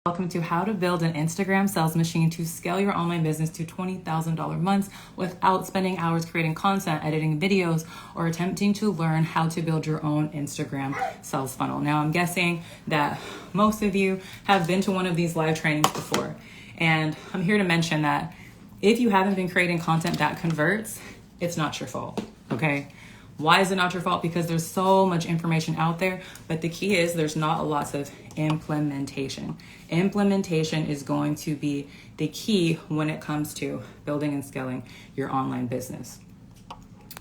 Welcome to How to Build an Instagram Sales Machine to Scale Your Online Business to $20,000 months without spending hours creating content, editing videos, or attempting to learn how to build your own Instagram sales funnel. Now, I'm guessing that most of you have been to one of these live trainings before. And I'm here to mention that if you haven't been creating content that converts, it's not your fault, okay? Why is it not your fault? Because there's so much information out there, but the key is there's not lots of implementation. Implementation is going to be the key when it comes to building and scaling your online business.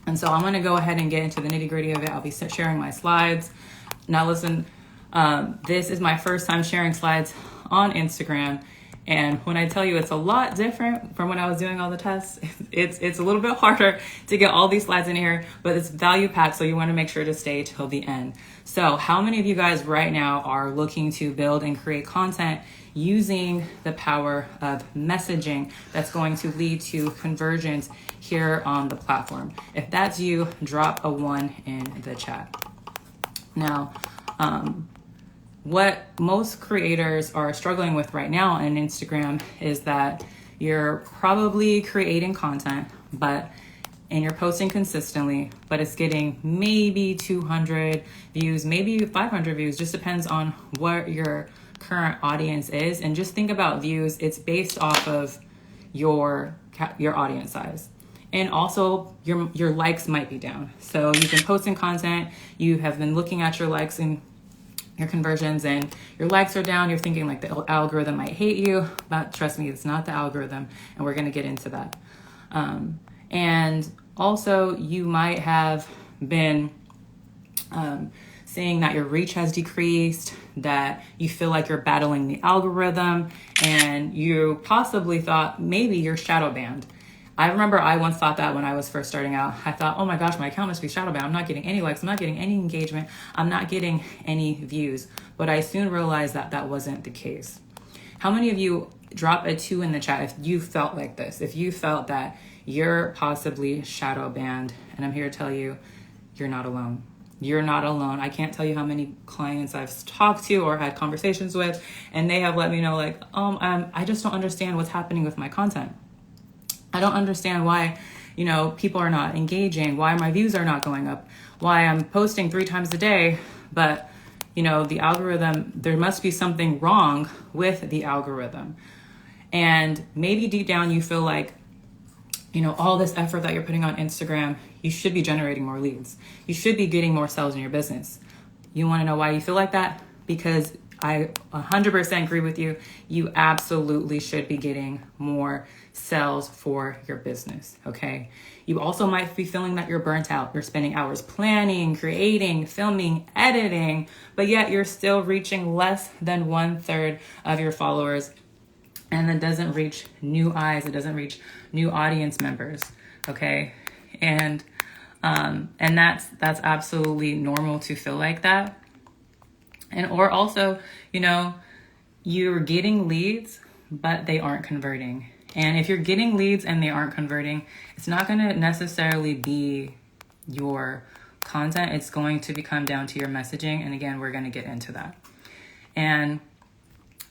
And so I'm going to go ahead and get into the nitty-gritty of it. I'll be sharing my slides. Now listen, this is my first time sharing slides on Instagram. And when I tell you it's a lot different from when I was doing all the tests, it's a little bit harder to get all these slides in here, but it's value packed, so you want to make sure to stay till the end. So how many of you guys right now are looking to build and create content using the power of messaging that's going to lead to conversions here on the platform? If that's you, drop a 1 in the chat. Now, what most creators are struggling with right now on Instagram is that you're probably creating content, and you're posting consistently, but it's getting maybe 200 views, maybe 500 views, just depends on what your current audience is. And just think about views, it's based off of your audience size. And also your likes might be down. So you've been posting content, you have been looking at your likes and your conversions, and your likes are down. You're thinking like the algorithm might hate you, but trust me, it's not the algorithm, and we're going to get into that. And also you might have been seeing that your reach has decreased, that you feel like you're battling the algorithm, and you possibly thought maybe you're shadow banned. I remember I once thought that when I was first starting out. I thought, oh my gosh, my account must be shadow banned. I'm not getting any likes. I'm not getting any engagement. I'm not getting any views. But I soon realized that that wasn't the case. How many of you drop a 2 in the chat if you felt like this? If you felt that you're possibly shadow banned, and I'm here to tell you, you're not alone. You're not alone. I can't tell you how many clients I've talked to or had conversations with, and they have let me know like, I just don't understand what's happening with my content. I don't understand why, people are not engaging, why my views are not going up, why I'm posting 3 times a day, but, the algorithm, there must be something wrong with the algorithm. And maybe deep down you feel like, all this effort that you're putting on Instagram, you should be generating more leads. You should be getting more sales in your business. You want to know why you feel like that? Because I 100% agree with you. You absolutely should be getting more sales for your business, okay? You also might be feeling that you're burnt out. You're spending hours planning, creating, filming, editing, but yet you're still reaching less than 1/3 of your followers, and it doesn't reach new eyes. It doesn't reach new audience members, okay? And that's absolutely normal to feel like that. Or also, you're getting leads, but they aren't converting. And if you're getting leads and they aren't converting, it's not going to necessarily be your content. It's going to come down to your messaging. And again, we're going to get into that. And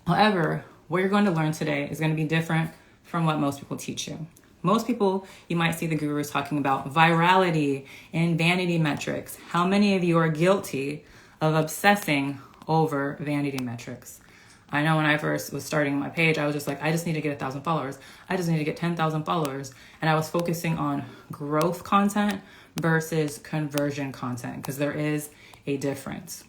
however, what you're going to learn today is going to be different from what most people teach you. Most people, you might see the gurus talking about virality and vanity metrics. How many of you are guilty of obsessing over vanity metrics? I know when I first was starting my page, I was just like, I just need to get 1,000 followers. I just need to get 10,000 followers. And I was focusing on growth content versus conversion content because there is a difference.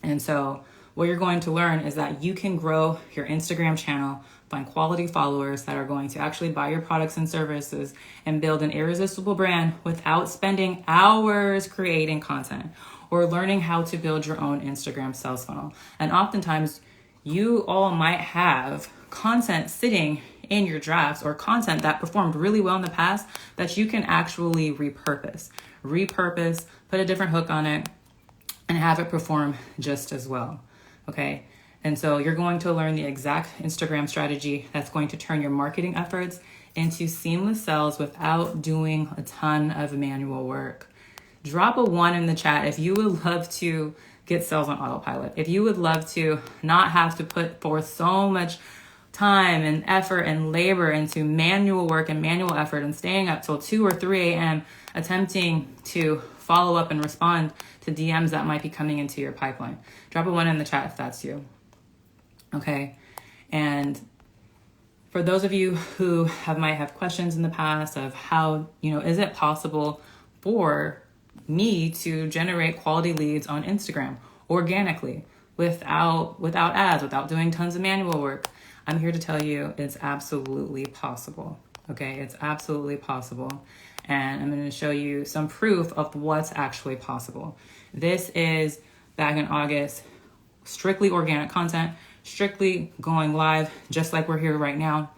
And so what you're going to learn is that you can grow your Instagram channel, find quality followers that are going to actually buy your products and services, and build an irresistible brand without spending hours creating content or learning how to build your own Instagram sales funnel. And oftentimes you all might have content sitting in your drafts or content that performed really well in the past that you can actually repurpose, put a different hook on it, and have it perform just as well, okay? And so you're going to learn the exact Instagram strategy that's going to turn your marketing efforts into seamless sales without doing a ton of manual work. Drop a 1 in the chat if you would love to get sales on autopilot. If you would love to not have to put forth so much time and effort and labor into manual work and manual effort and staying up till 2 or 3 a.m. attempting to follow up and respond to DMs that might be coming into your pipeline, drop a 1 in the chat if that's you. Okay. And for those of you who might have questions in the past of how, is it possible for me to generate quality leads on Instagram organically without ads, without doing tons of manual work? I'm here to tell you it's absolutely possible. Okay, it's absolutely possible. And I'm going to show you some proof of what's actually possible. This is back in August, strictly organic content, strictly going live, just like we're here right now,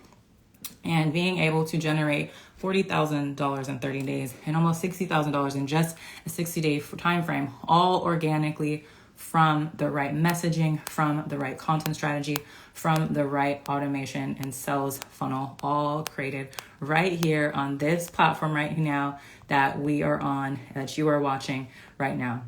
and being able to generate $40,000 in 30 days and almost $60,000 in just a 60-day time frame, all organically from the right messaging, from the right content strategy, from the right automation and sales funnel, all created right here on this platform right now that we are on, that you are watching right now.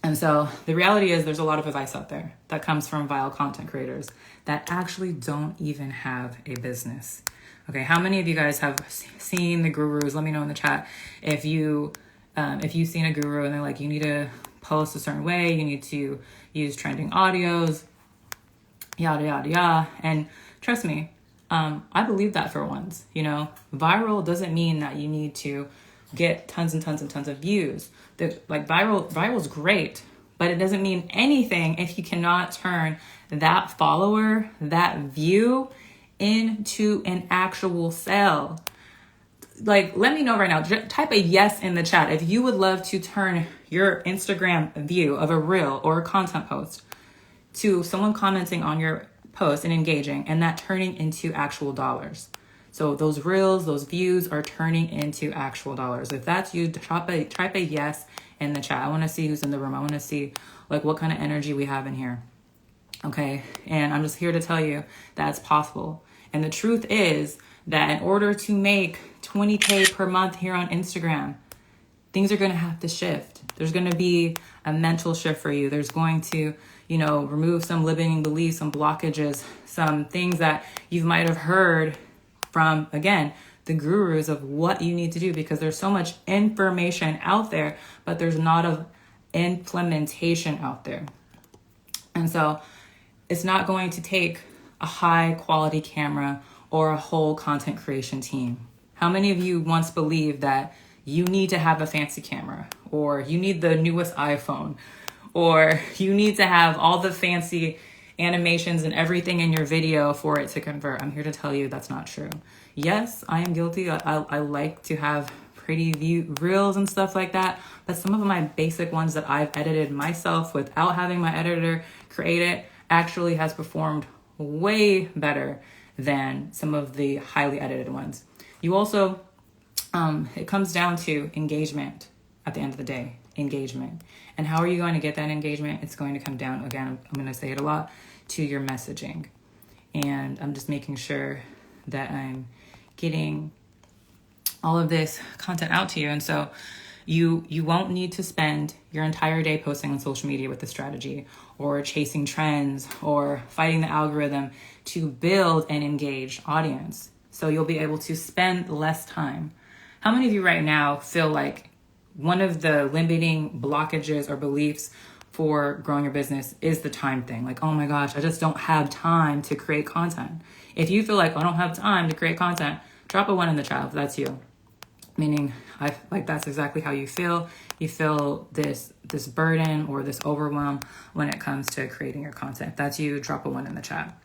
And so the reality is there's a lot of advice out there that comes from vile content creators that actually don't even have a business. Okay, how many of you guys have seen the gurus? Let me know in the chat if you've seen a guru and they're like, you need to post a certain way, you need to use trending audios, yada, yada, yada. And trust me, I believe that for once. Viral doesn't mean that you need to get tons and tons and tons of views. Viral is great, but it doesn't mean anything if you cannot turn that follower, that view into an actual sale. Let me know right now. Type a yes in the chat if you would love to turn your Instagram view of a reel or a content post to someone commenting on your post and engaging, and that turning into actual dollars. So those reels, those views are turning into actual dollars. If that's you, type a yes in the chat. I want to see who's in the room. I want to see what kind of energy we have in here. Okay. And I'm just here to tell you that's possible. And the truth is that in order to make 20K per month here on Instagram, things are going to have to shift. There's going to be a mental shift for you. There's going to, remove some limiting beliefs, some blockages, some things that you might have heard from, again, the gurus of what you need to do, because there's so much information out there, but there's not of implementation out there. And so it's not going to take a high quality camera or a whole content creation team. How many of you once believed that you need to have a fancy camera, or you need the newest iPhone, or you need to have all the fancy animations and everything in your video for it to convert? I'm here to tell you that's not true. Yes, I am guilty. I like to have pretty reels and stuff like that, but some of my basic ones that I've edited myself without having my editor create it actually has performed way better than some of the highly edited ones. You also, it comes down to engagement at the end of the day, engagement. And how are you going to get that engagement? It's going to come down, again, I'm going to say it a lot, to your messaging. And I'm just making sure that I'm getting all of this content out to you. And so you won't need to spend your entire day posting on social media with a strategy or chasing trends or fighting the algorithm to build an engaged audience. So you'll be able to spend less time. How many of you right now feel like one of the limiting blockages or beliefs for growing your business is the time thing? Like, oh my gosh, I just don't have time to create content. If you feel like I don't have time to create content, drop a 1 in the chat if that's you. Meaning, that's exactly how you feel. You feel this burden or this overwhelm when it comes to creating your content. If that's you, drop a 1 in the chat.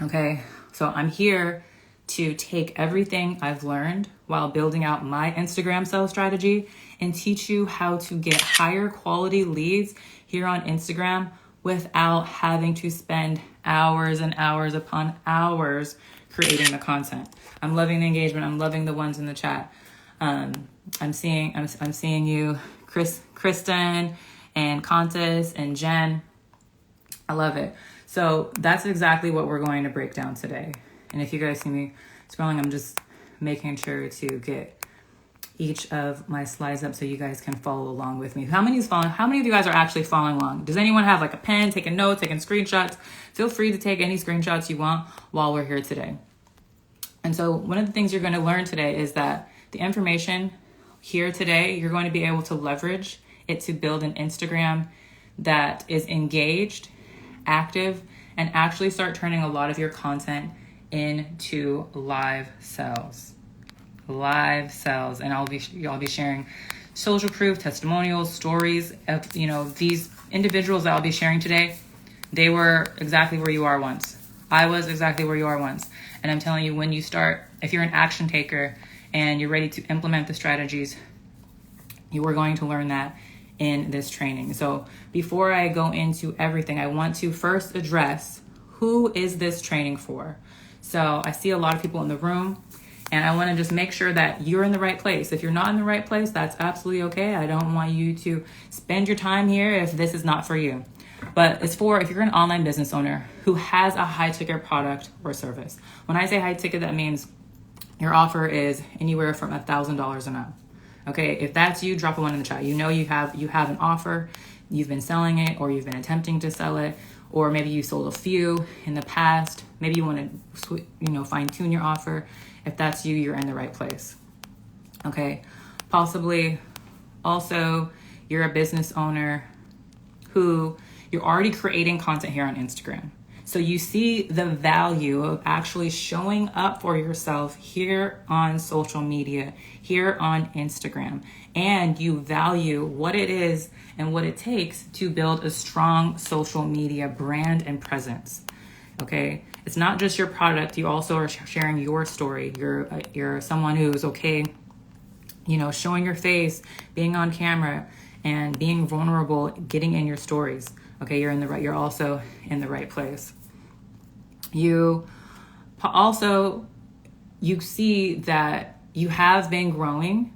Okay, so I'm here to take everything I've learned while building out my Instagram sales strategy and teach you how to get higher quality leads here on Instagram without having to spend hours and hours upon hours creating the content. I'm loving the engagement. I'm loving the ones in the chat. I'm seeing you, Kristen and Contis and Jen. I love it. So that's exactly what we're going to break down today. And if you guys see me scrolling, I'm just making sure to get each of my slides up so you guys can follow along with me. How many of you guys are actually following along? Does anyone have like a pen, taking notes, taking screenshots? Feel free to take any screenshots you want while we're here today. And so one of the things you're going to learn today is that the information here today, you're going to be able to leverage it to build an Instagram that is engaged, active, and actually start turning a lot of your content into live sales. Live sales. And I'll be sharing social proof, testimonials, stories of, these individuals that I'll be sharing today. They were exactly where you are once. I was exactly where you are once. And I'm telling you, when you start, if you're an action taker and you're ready to implement the strategies, you are going to learn that in this training. So before I go into everything, I want to first address, who is this training for? So I see a lot of people in the room, and I want to just make sure that you're in the right place. If you're not in the right place, that's absolutely okay. I don't want you to spend your time here if this is not for you. But it's for if you're an online business owner who has a high ticket product or service. When I say high ticket, that means your offer is anywhere from $1,000 and up. Okay, if that's you, drop a 1 in the chat. You have an offer, you've been selling it, or you've been attempting to sell it, or maybe you sold a few in the past. Maybe you want to fine tune your offer. If that's you, you're in the right place. Okay, possibly also you're a business owner who you're already creating content here on Instagram. So you see the value of actually showing up for yourself here on social media, here on Instagram, and you value what it is and what it takes to build a strong social media brand and presence. Okay, it's not just your product. You also are sharing your story. You're someone who's okay, showing your face, being on camera, and being vulnerable, getting in your stories. Okay, you're also in the right place. You see that you have been growing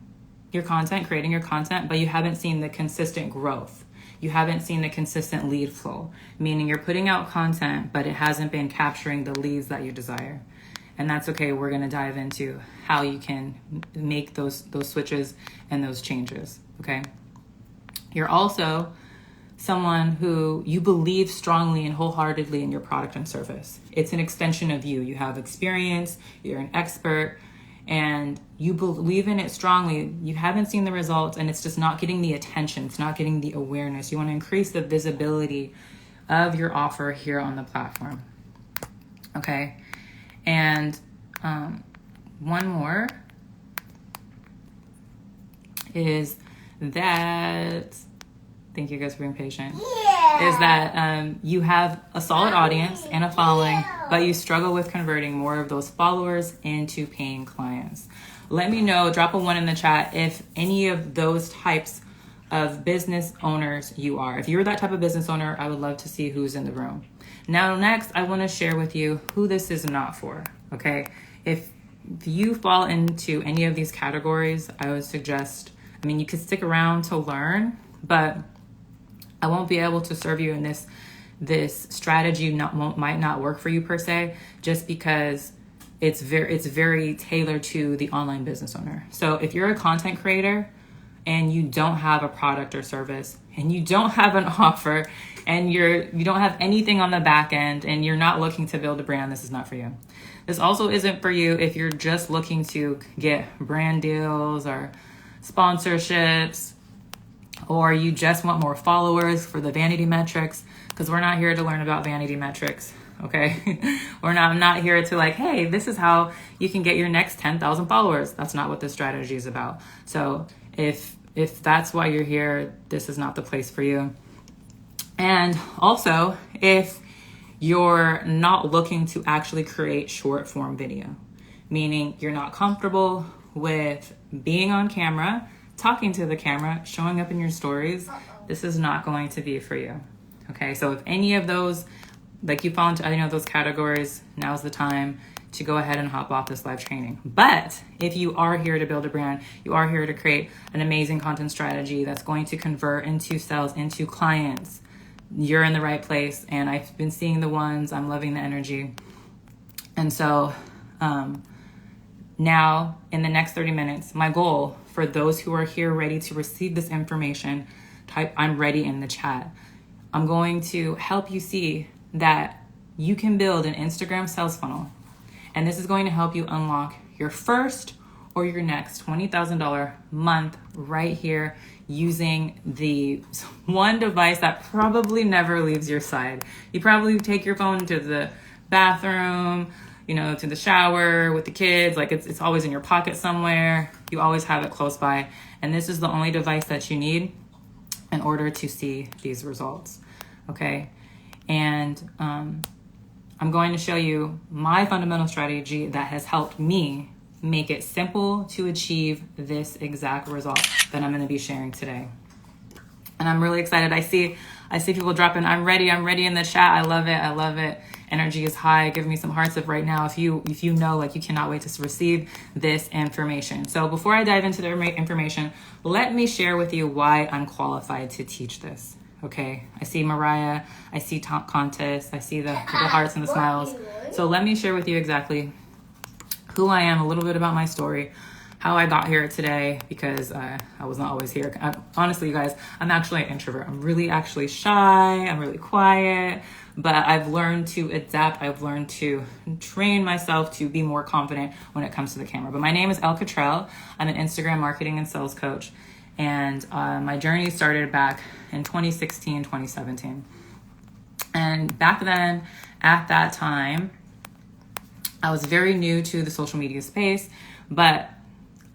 your content, creating your content, but you haven't seen the consistent growth. You haven't seen the consistent lead flow, meaning you're putting out content, but it hasn't been capturing the leads that you desire. And that's okay. We're going to dive into how you can make those switches and those changes. Okay. You're also someone who you believe strongly and wholeheartedly in your product and service. It's an extension of you. You have experience, you're an expert, and you believe in it strongly. You haven't seen the results, and it's just not getting the attention. It's not getting the awareness. You want to increase the visibility of your offer here on the platform. Okay. And one more is that, thank you guys for being patient, is that you have a solid audience and a following, but you struggle with converting more of those followers into paying clients. Let me know, drop a 1 in the chat if any of those types of business owners you are. If you're that type of business owner, I would love to see who's in the room. Now, next, I want to share with you who this is not for, okay? If you fall into any of these categories, I would suggest, you could stick around to learn, but I won't be able to serve you in this strategy might not work for you per se, just because it's very tailored to the online business owner. So if you're a content creator and you don't have a product or service and you don't have an offer and you don't have anything on the back end and you're not looking to build a brand, this is not for you. This also isn't for you if you're just looking to get brand deals or sponsorships, or you just want more followers for the vanity metrics, because we're not here to learn about vanity metrics, okay? I'm not here to hey, this is how you can get your next 10,000 followers. That's not what this strategy is about. So if that's why you're here, this is not the place for you. And also, if you're not looking to actually create short form video, meaning you're not comfortable with being on camera, talking to the camera, showing up in your stories, this is not going to be for you. Okay, so if any of those, you fall into any of those categories, now's the time to go ahead and hop off this live training. But if you are here to build a brand, you are here to create an amazing content strategy that's going to convert into sales, into clients, you're in the right place. And I've been seeing the ones, I'm loving the energy. And so now in the next 30 minutes, my goal For those who are here ready to receive this information, type "I'm ready" in the chat. I'm going to help you see that you can build an Instagram sales funnel. And this is going to help you unlock your first or your next $20,000 month right here using the one device that probably never leaves your side. You probably take your phone to the bathroom, to the shower with the kids. Like it's always in your pocket somewhere. You always have it close by. And this is the only device that you need in order to see these results. Okay. And I'm going to show you my fundamental strategy that has helped me make it simple to achieve this exact result that I'm going to be sharing today. And I'm really excited. I see people dropping I'm ready in the chat. I love it. Energy is high. Give me some hearts up right now if you know, like, you cannot wait to receive this information. So before I dive into the information, let me share with you why I'm qualified to teach this. Okay, I see Mariah, I see Top Contest, I see the hearts and the smiles. So let me share with you exactly who I am, a little bit about my story, how I got here today, because I was not always here. Honestly, you guys, I'm actually an introvert. I'm really actually shy. I'm really quiet, but I've learned to adapt. I've learned to train myself to be more confident when it comes to the camera. But my name is Elle. I'm an Instagram marketing and sales coach. And my journey started back in 2016, 2017. And back then, at that time, I was very new to the social media space, but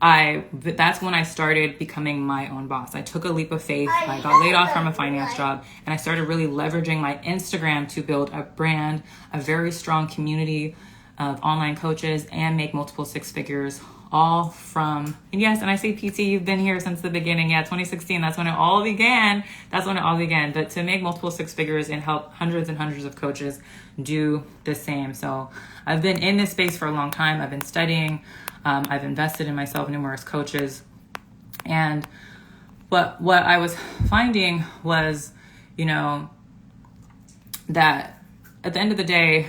that's when I started becoming my own boss. I took a leap of faith. I got laid off from a finance job, and I started really leveraging my Instagram to build a brand, a very strong community of online coaches, and make multiple six figures, all from, and yes, and I say PT, you've been here since the beginning. Yeah, 2016, that's when it all began. But to make multiple six figures and help hundreds and hundreds of coaches do the same. So I've been in this space for a long time. I've been studying. I've invested in myself, numerous coaches. And what I was finding was, that at the end of the day,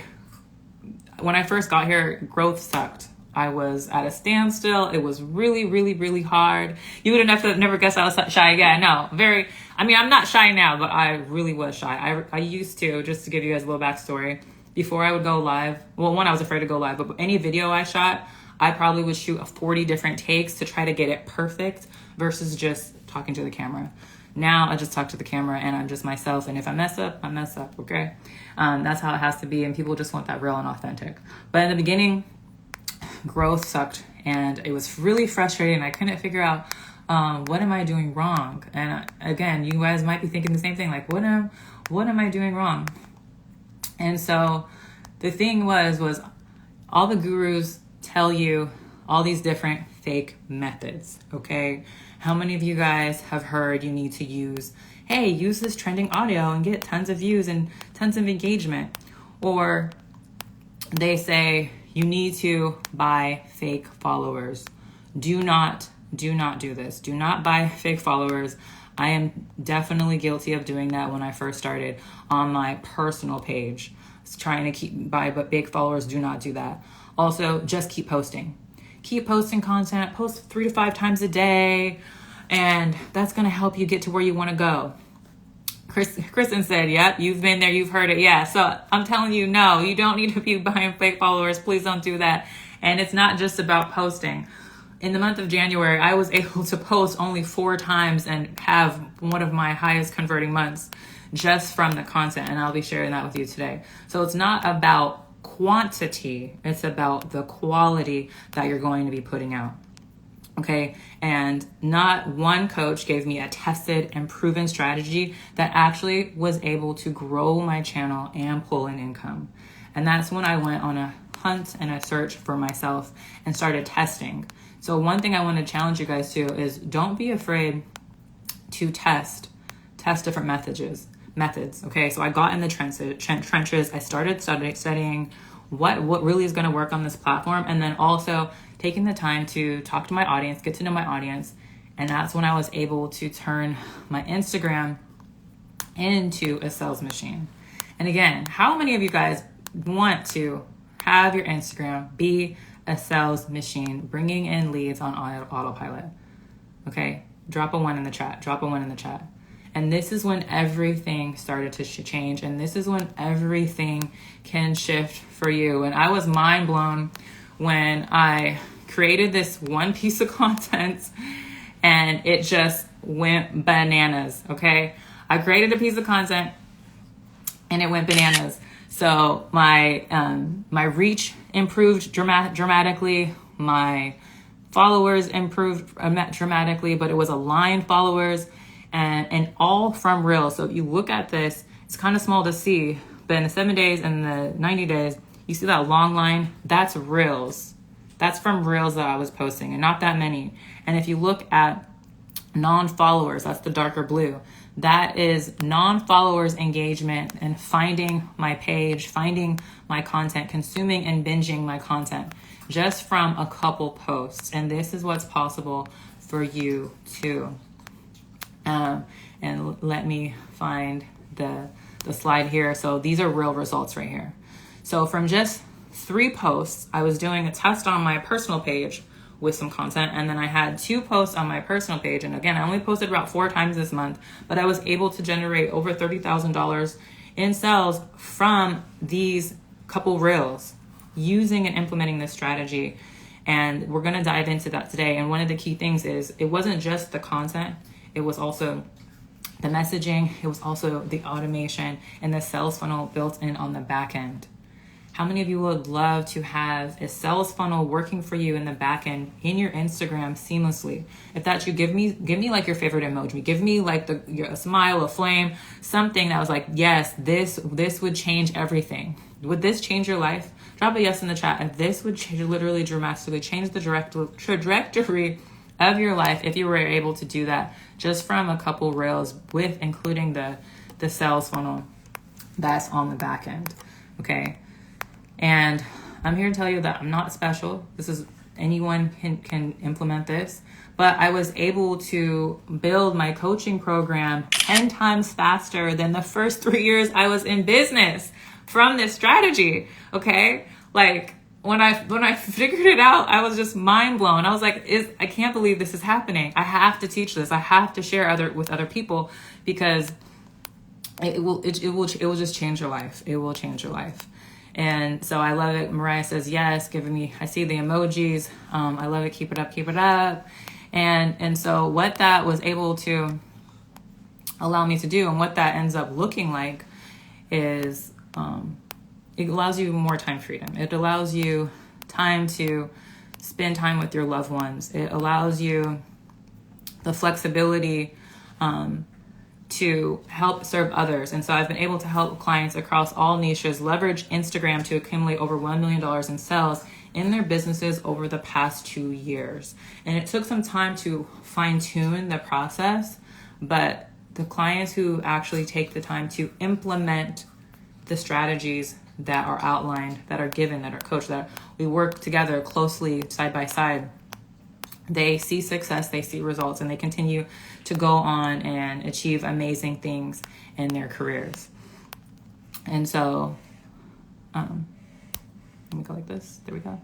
when I first got here, growth sucked. I was at a standstill. It was really, really, really hard. You would have never guessed I was shy. Yeah, no, I'm not shy now, but I really was shy. I used to, just to give you guys a little backstory, before I would go live, well, one, I was afraid to go live, but any video I shot, I probably would shoot 40 different takes to try to get it perfect versus just talking to the camera. Now I just talk to the camera and I'm just myself. And if I mess up, I mess up, okay? That's how it has to be. And people just want that real and authentic. But in the beginning, growth sucked and it was really frustrating. I couldn't figure out what am I doing wrong? And again, you guys might be thinking the same thing, like what am I doing wrong? And so the thing was all the gurus tell you all these different fake methods, okay? How many of you guys have heard you need to use this trending audio and get tons of views and tons of engagement? Or they say you need to buy fake followers. Do not do this. Do not buy fake followers. I am definitely guilty of doing that when I first started on my personal page. Trying to buy big followers. Do not do that. Also, just keep posting. Keep posting content. Post 3 to 5 times a day. And that's going to help you get to where you want to go. Kristen said, yep, you've been there, you've heard it. Yeah, so I'm telling you, no, you don't need to be buying fake followers. Please don't do that. And it's not just about posting. In the month of January, I was able to post only 4 times and have one of my highest converting months just from the content. And I'll be sharing that with you today. So it's not about quantity, it's about the quality that you're going to be putting out. Okay, and not one coach gave me a tested and proven strategy that actually was able to grow my channel and pull in income. And that's when I went on a hunt and a search for myself and started testing. So one thing I want to challenge you guys to is don't be afraid to test different methods. Okay, so I got in the trenches. I started studying what really is going to work on this platform, and then also taking the time to talk to my audience, get to know my audience. And that's when I was able to turn my Instagram into a sales machine. And again, how many of you guys want to have your Instagram be a sales machine, bringing in leads on autopilot? Okay, drop a 1 in the chat. Drop a 1 in the chat. And this is when everything started to change. And this is when everything can shift for you. And I was mind blown when I created this one piece of content and it just went bananas. Okay, I created a piece of content and it went bananas. So my reach improved dramatically. My followers improved dramatically, but it was aligned followers and all from Reels. So if you look at this, it's kind of small to see, but in the 7 days and the 90 days, you see that long line, that's Reels. That's from Reels that I was posting, and not that many. And if you look at non-followers, that's the darker blue. That is non-followers engagement and finding my page, finding my content, consuming and binging my content just from a couple posts. And this is what's possible for you too. And let me find the slide here. So these are real results right here. So from just 3 posts, I was doing a test on my personal page with some content, and then I had 2 posts on my personal page. And again, I only posted about 4 times this month, but I was able to generate over $30,000 in sales from these couple reels using and implementing this strategy. And we're going to dive into that today. And one of the key things is it wasn't just the content, it was also the messaging, it was also the automation and the sales funnel built in on the back end. How many of you would love to have a sales funnel working for you in the back end in your Instagram seamlessly? If that's you, give me like your favorite emoji. Give me like a smile, a flame, something that was like, yes, this would change everything. Would this change your life? Drop a yes in the chat. If this would literally dramatically change the trajectory of your life if you were able to do that just from a couple reels with including the sales funnel that's on the back end. Okay. And I'm here to tell you that I'm not special. This is anyone can implement this, but I was able to build my coaching program 10 times faster than the first 3 years I was in business from this strategy. Okay. Like when I figured it out, I was just mind blown. I was like, I can't believe this is happening. I have to teach this. I have to share with other people because it will just change your life. It will change your life. And so I love it. Mariah says, yes, giving me, I see the emojis. I love it. Keep it up, keep it up. And so what that was able to allow me to do and what that ends up looking like is, it allows you more time freedom. It allows you time to spend time with your loved ones. It allows you the flexibility, to help serve others. And so I've been able to help clients across all niches leverage Instagram to accumulate over $1 million in sales in their businesses over the past 2 years. And it took some time to fine tune the process, but the clients who actually take the time to implement the strategies that are outlined, that are given, that are coached, that we work together closely side by side, they see success, they see results, and they continue to go on and achieve amazing things in their careers. And so, let me go like this. There we go.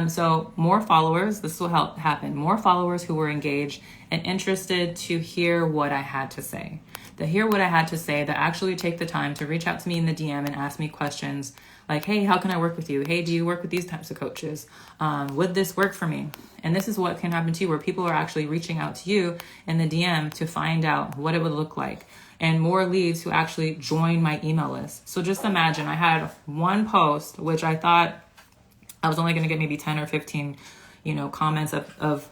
So more followers, this will help happen. More followers who were engaged and interested to hear what I had to say. That hear what I had to say, that actually take the time to reach out to me in the DM and ask me questions like, hey, how can I work with you? Hey, do you work with these types of coaches? Would this work for me? And this is what can happen to you, where people are actually reaching out to you in the DM to find out what it would look like, and more leads who actually join my email list. So just imagine I had one post, which I thought I was only going to get maybe 10 or 15, comments of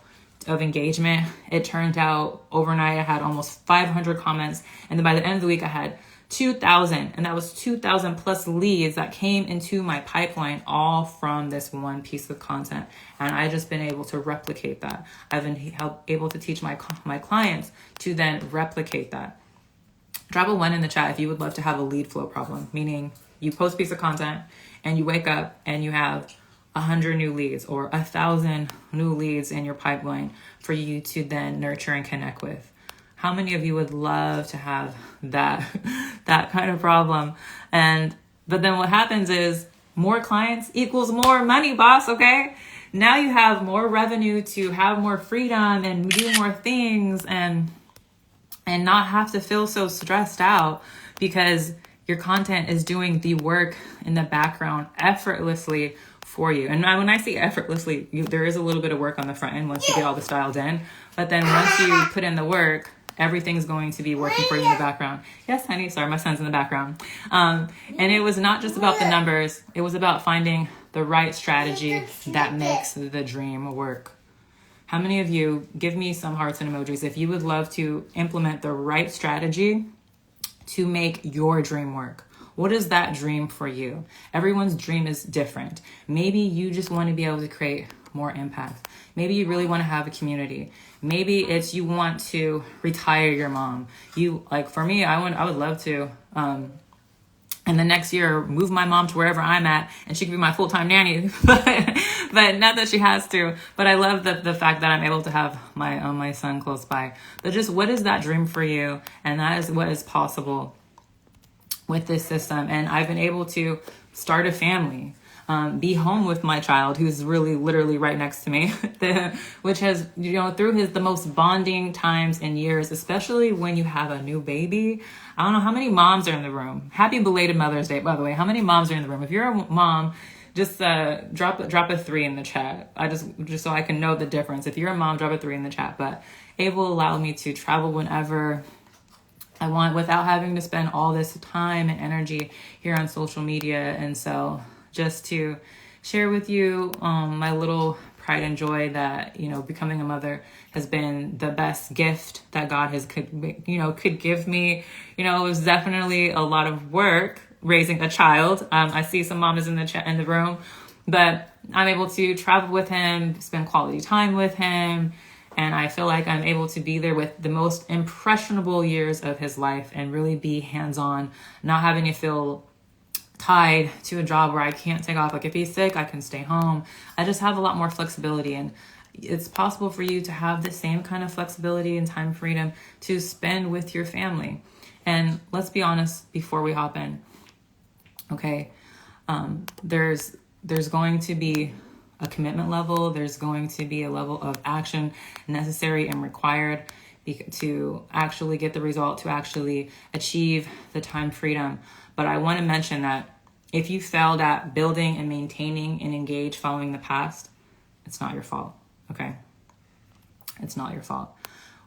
engagement. It turned out overnight I had almost 500 comments. And then by the end of the week, I had 2,000. And that was 2,000 plus leads that came into my pipeline, all from this one piece of content. And I just been able to replicate that. I've been able to teach my clients to then replicate that. Drop a 1 in the chat if you would love to have a lead flow problem, meaning you post a piece of content and you wake up and you have 100 new leads or 1,000 new leads in your pipeline for you to then nurture and connect with. How many of you would love to have that kind of problem? But then what happens is more clients equals more money, boss. Okay. now you have more revenue to have more freedom and do more things and not have to feel so stressed out because your content is doing the work in the background effortlessly for you. And when I say effortlessly, there is a little bit of work on the front end once you get all the dialed in. But then once you put in the work, everything's going to be working for you in the background. Yes, honey. Sorry, my son's in the background. And it was not just about the numbers. It was about finding the right strategy that makes the dream work. How many of you, give me some hearts and emojis if you would love to implement the right strategy to make your dream work? What is that dream for you? Everyone's dream is different. Maybe you just want to be able to create more impact. Maybe you really want to have a community. Maybe it's you want to retire your mom. For me, I would love to in the next year move my mom to wherever I'm at and she can be my full-time nanny. But not that she has to. But I love the fact that I'm able to have my son close by. But just what is that dream for you? And that is what is possible with this system. And I've been able to start a family, be home with my child who's really literally right next to me, which has, through the most bonding times in years, especially when you have a new baby. I don't know how many moms are in the room. Happy belated Mother's Day, by the way. How many moms are in the room? If you're a mom, just drop a 3 in the chat. Just so I can know the difference. If you're a mom, drop a 3 in the chat. But it will allow me to travel whenever I want without having to spend all this time and energy here on social media. And so just to share with you my little pride and joy that, becoming a mother has been the best gift that God could give me. It was definitely a lot of work raising a child. I see some mamas in the room, but I'm able to travel with him, spend quality time with him. And I feel like I'm able to be there with the most impressionable years of his life and really be hands-on, not having to feel tied to a job where I can't take off. Like if he's sick, I can stay home. I just have a lot more flexibility, and it's possible for you to have the same kind of flexibility and time freedom to spend with your family. And let's be honest before we hop in. Okay. There's going to be a commitment level. There's going to be a level of action necessary and required to actually get the result, to actually achieve the time freedom. But I want to mention that if you failed at building and maintaining and engage following the past, it's not your fault. Okay. It's not your fault.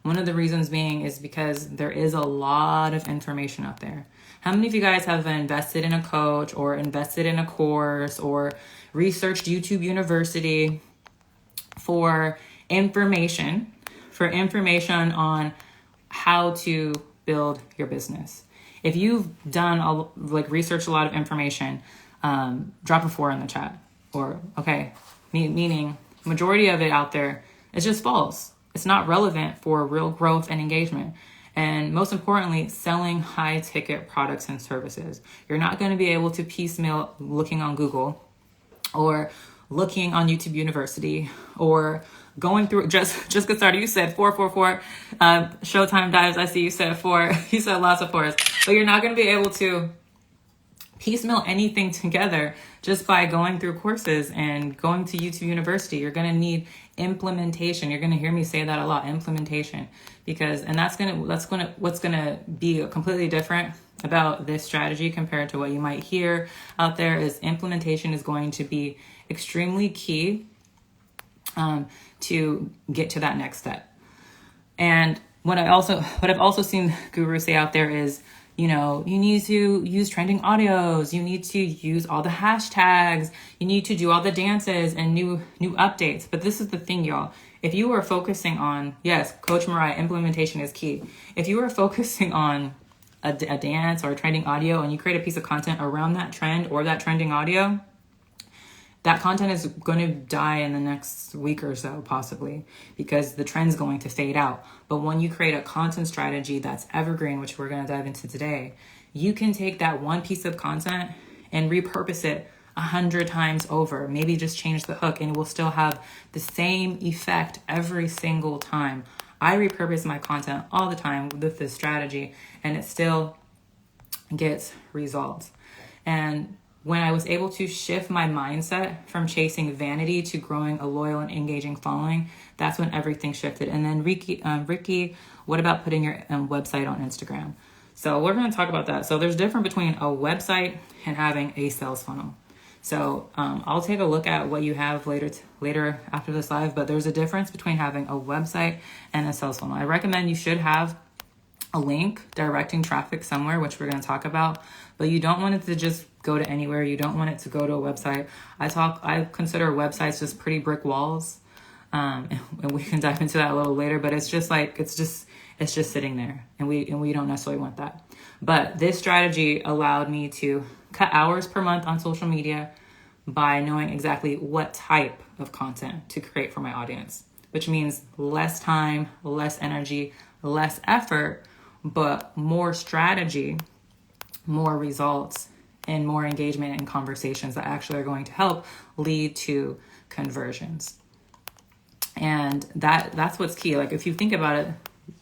One of the reasons being is because there is a lot of information out there. How many of you guys have invested in a coach or invested in a course or researched YouTube University for information on how to build your business? If you've done researched a lot of information, drop a 4 in the chat. Or meaning majority of it out there is just false. It's not relevant for real growth and engagement. And most importantly, selling high ticket products and services. You're not going to be able to piecemeal looking on Google or looking on YouTube University or going through just get started. You said 444 Showtime Dives. I see you said 4. You said lots of 4s, but you're not going to be able to piecemeal anything together just by going through courses and going to YouTube University. You're going to need implementation. You're going to hear me say that a lot, implementation, what's going to be completely different about this strategy compared to what you might hear out there is implementation is going to be extremely key to get to that next step. And what I've also seen gurus say out there is, you need to use trending audios. You need to use all the hashtags. You need to do all the dances and new updates. But this is the thing, y'all. If you are focusing on, yes, Coach Mariah, implementation is key. If you are focusing on a dance or a trending audio and you create a piece of content around that trend or that trending audio, that content is going to die in the next week or so, possibly, because the trend's going to fade out. But when you create a content strategy that's evergreen, which we're going to dive into today, you can take that one piece of content and repurpose it 100 times over. Maybe just change the hook and it will still have the same effect every single time. I repurpose my content all the time with this strategy and it still gets results. And when I was able to shift my mindset from chasing vanity to growing a loyal and engaging following, that's when everything shifted. And then Ricky, what about putting your website on Instagram? So we're going to talk about that. So there's difference between a website and having a sales funnel. So I'll take a look at what you have later after this live, but there's a difference between having a website and a sales funnel. I recommend you should have a link directing traffic somewhere, which we're going to talk about, but you don't want it to just go to anywhere. You don't want it to go to a website. I consider websites just pretty brick walls. And we can dive into that a little later, but it's just sitting there, and we don't necessarily want that. But this strategy allowed me to cut hours per month on social media by knowing exactly what type of content to create for my audience, which means less time, less energy, less effort, but more strategy, more results, and more engagement and conversations that actually are going to help lead to conversions. And that's what's key. Like, if you think about it,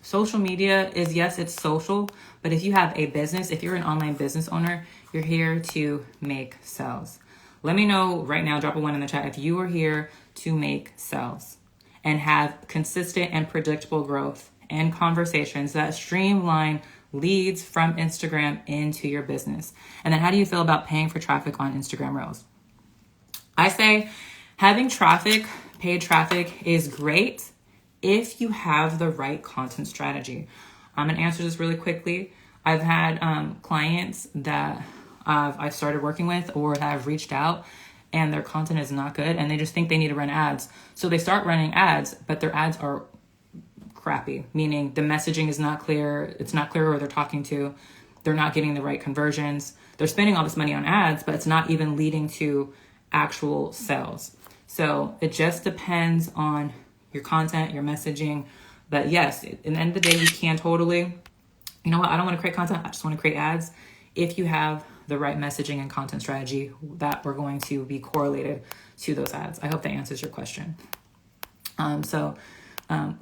social media is, yes, it's social, but if you have a business, if you're an online business owner, you're here to make sales. Let me know right now, drop a 1 in the chat if you are here to make sales and have consistent and predictable growth and conversations that streamline leads from Instagram into your business. And then how do you feel about paying for traffic on Instagram Reels? I say having traffic, paid traffic, is great if you have the right content strategy. I'm going to answer this really quickly. I've had clients that I've started working with or have reached out and their content is not good and they just think they need to run ads. So they start running ads, but their ads are crappy, meaning the messaging is not clear. It's not clear who they're talking to. They're not getting the right conversions. They're spending all this money on ads, but it's not even leading to actual sales. So it just depends on your content, your messaging. But yes, at the end of the day, you can totally, you know what, I don't want to create content. I just want to create ads. If you have the right messaging and content strategy that are going to be correlated to those ads. I hope that answers your question.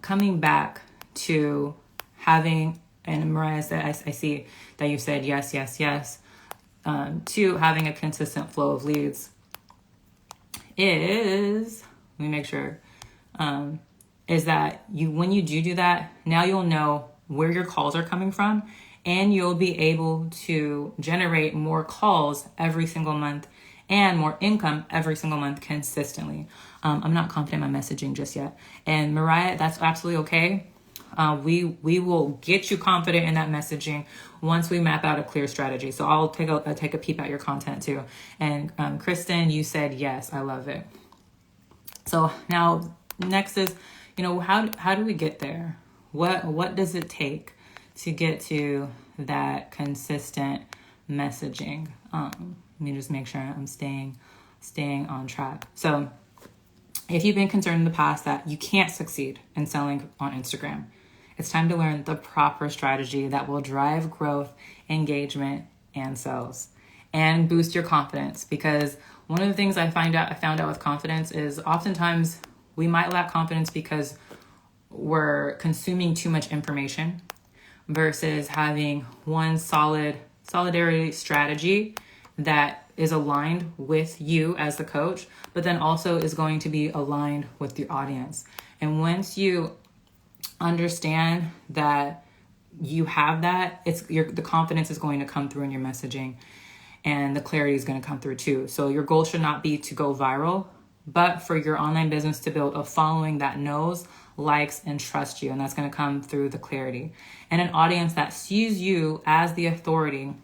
Coming back to having, and Mariah said, I see that you said yes, to having a consistent flow of leads is, let me make sure, is that when you do that, now you'll know where your calls are coming from and you'll be able to generate more calls every single month and more income every single month consistently. I'm not confident in my messaging just yet. And Mariah, that's absolutely okay. We will get you confident in that messaging once we map out a clear strategy. So I'll take a peep at your content too. And Kristen, you said yes, I love it. So now next is, how do we get there? What does it take to get to that consistent messaging? Let me just make sure I'm staying on track. So if you've been concerned in the past that you can't succeed in selling on Instagram, it's time to learn the proper strategy that will drive growth, engagement, and sales, and boost your confidence. Because one of the things I found out with confidence is oftentimes we might lack confidence because we're consuming too much information versus having one solidarity strategy that is aligned with you as the coach, but then also is going to be aligned with your audience. And once you understand that you have that, the confidence is going to come through in your messaging and the clarity is going to come through too. So your goal should not be to go viral, but for your online business to build a following that knows, likes, and trusts you. And that's going to come through the clarity. And an audience that sees you as the authority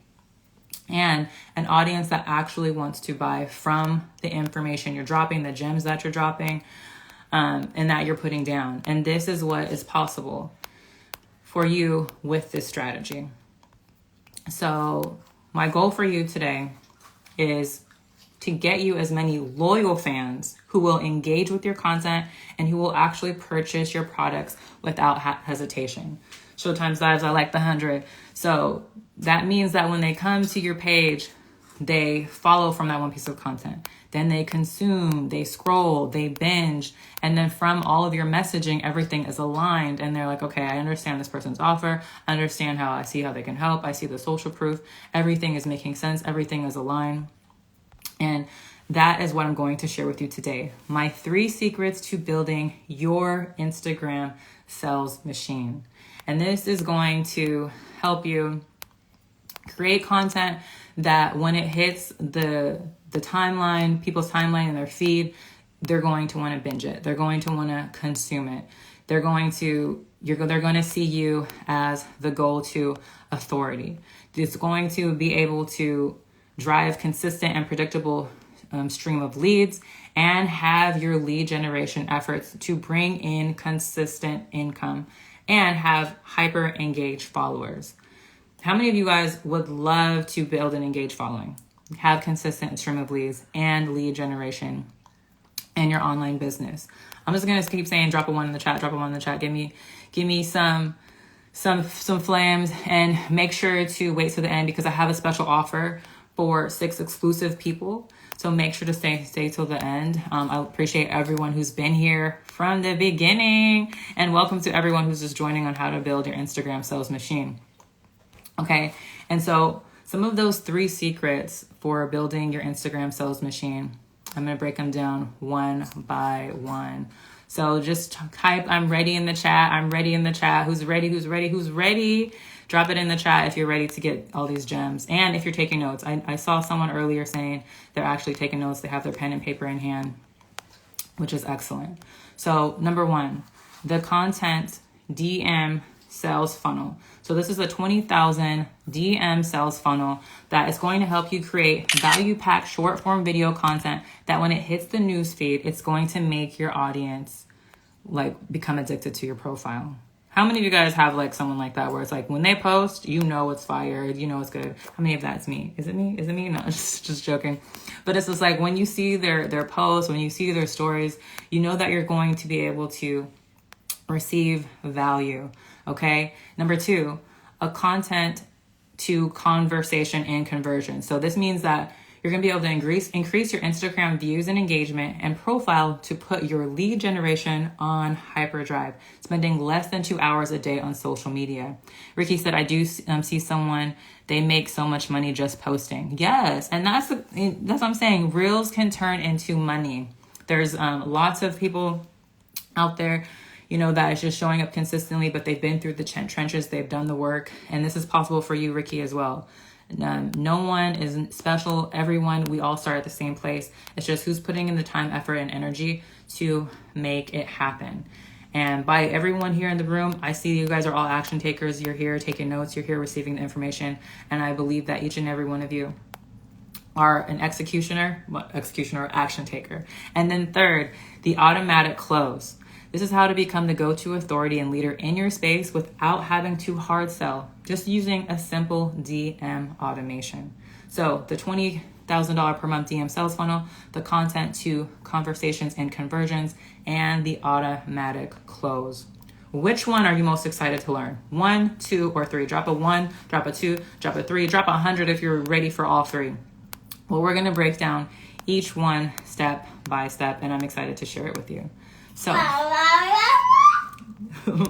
and an audience that actually wants to buy from the information you're dropping, the gems that you're dropping, and that you're putting down. And this is what is possible for you with this strategy. So my goal for you today is to get you as many loyal fans who will engage with your content and who will actually purchase your products without hesitation. Showtime's lives, I like the 100. So that means that when they come to your page, they follow from that one piece of content. Then they consume, they scroll, they binge. And then from all of your messaging, everything is aligned. And they're like, okay, I understand this person's offer. I understand I see how they can help. I see the social proof. Everything is making sense. Everything is aligned. And that is what I'm going to share with you today. My 3 secrets to building your Instagram sales machine. And this is going to help you create content that when it hits the timeline, people's timeline and their feed, they're going to want to binge it. They're going to want to consume it. They're going to see you as the go-to authority. It's going to be able to drive consistent and predictable stream of leads and have your lead generation efforts to bring in consistent income and have hyper engaged followers. How many of you guys would love to build an engaged following, have consistent stream of leads and lead generation in your online business? I'm just going to keep saying, drop a 1 in the chat, drop a 1 in the chat. Give me some flames, and make sure to wait to the end because I have a special offer for 6 exclusive people. So make sure to stay till the end. I appreciate everyone who's been here from the beginning, and welcome to everyone who's just joining on how to build your Instagram sales machine. Okay. And so some of those 3 secrets for building your Instagram sales machine, I'm going to break them down one by one. So just type, I'm ready in the chat. I'm ready in the chat. Who's ready? Who's ready? Who's ready? Drop it in the chat if you're ready to get all these gems. And if you're taking notes, I saw someone earlier saying they're actually taking notes. They have their pen and paper in hand, which is excellent. So number 1, the content DM sales funnel. So this is a 20,000 DM sales funnel that is going to help you create value-packed short form video content that when it hits the newsfeed, it's going to make your audience like become addicted to your profile. How many of you guys have like someone like that where it's like when they post, you know it's fired, you know it's good? How many of that's me? Is it me? Is it me? No, just joking. But it's just like when you see their posts, when you see their stories, you know that you're going to be able to receive value. Okay. Number 2, a content to conversation and conversion. So this means that you're going to be able to increase your Instagram views and engagement and profile to put your lead generation on hyperdrive, spending less than 2 hours a day on social media. Ricky said, I do see someone, they make so much money just posting. Yes. And that's what I'm saying. Reels can turn into money. There's lots of people out there, you know, that is just showing up consistently, but they've been through the trenches, they've done the work, and this is possible for you, Ricky, as well. No one is special. Everyone, we all start at the same place. It's just who's putting in the time, effort, and energy to make it happen. And by everyone here in the room, I see you guys are all action takers. You're here taking notes. You're here receiving the information. And I believe that each and every one of you are an executioner or action taker. And then 3rd, the automatic close. This is how to become the go-to authority and leader in your space without having to hard sell, just using a simple DM automation. So the $20,000 per month DM sales funnel, the content to conversations and conversions, and the automatic close. Which one are you most excited to learn? 1, 2, or 3? Drop a 1, drop a 2, drop a 3, drop 100 if you're ready for all 3. Well, we're going to break down each one step by step, and I'm excited to share it with you. So,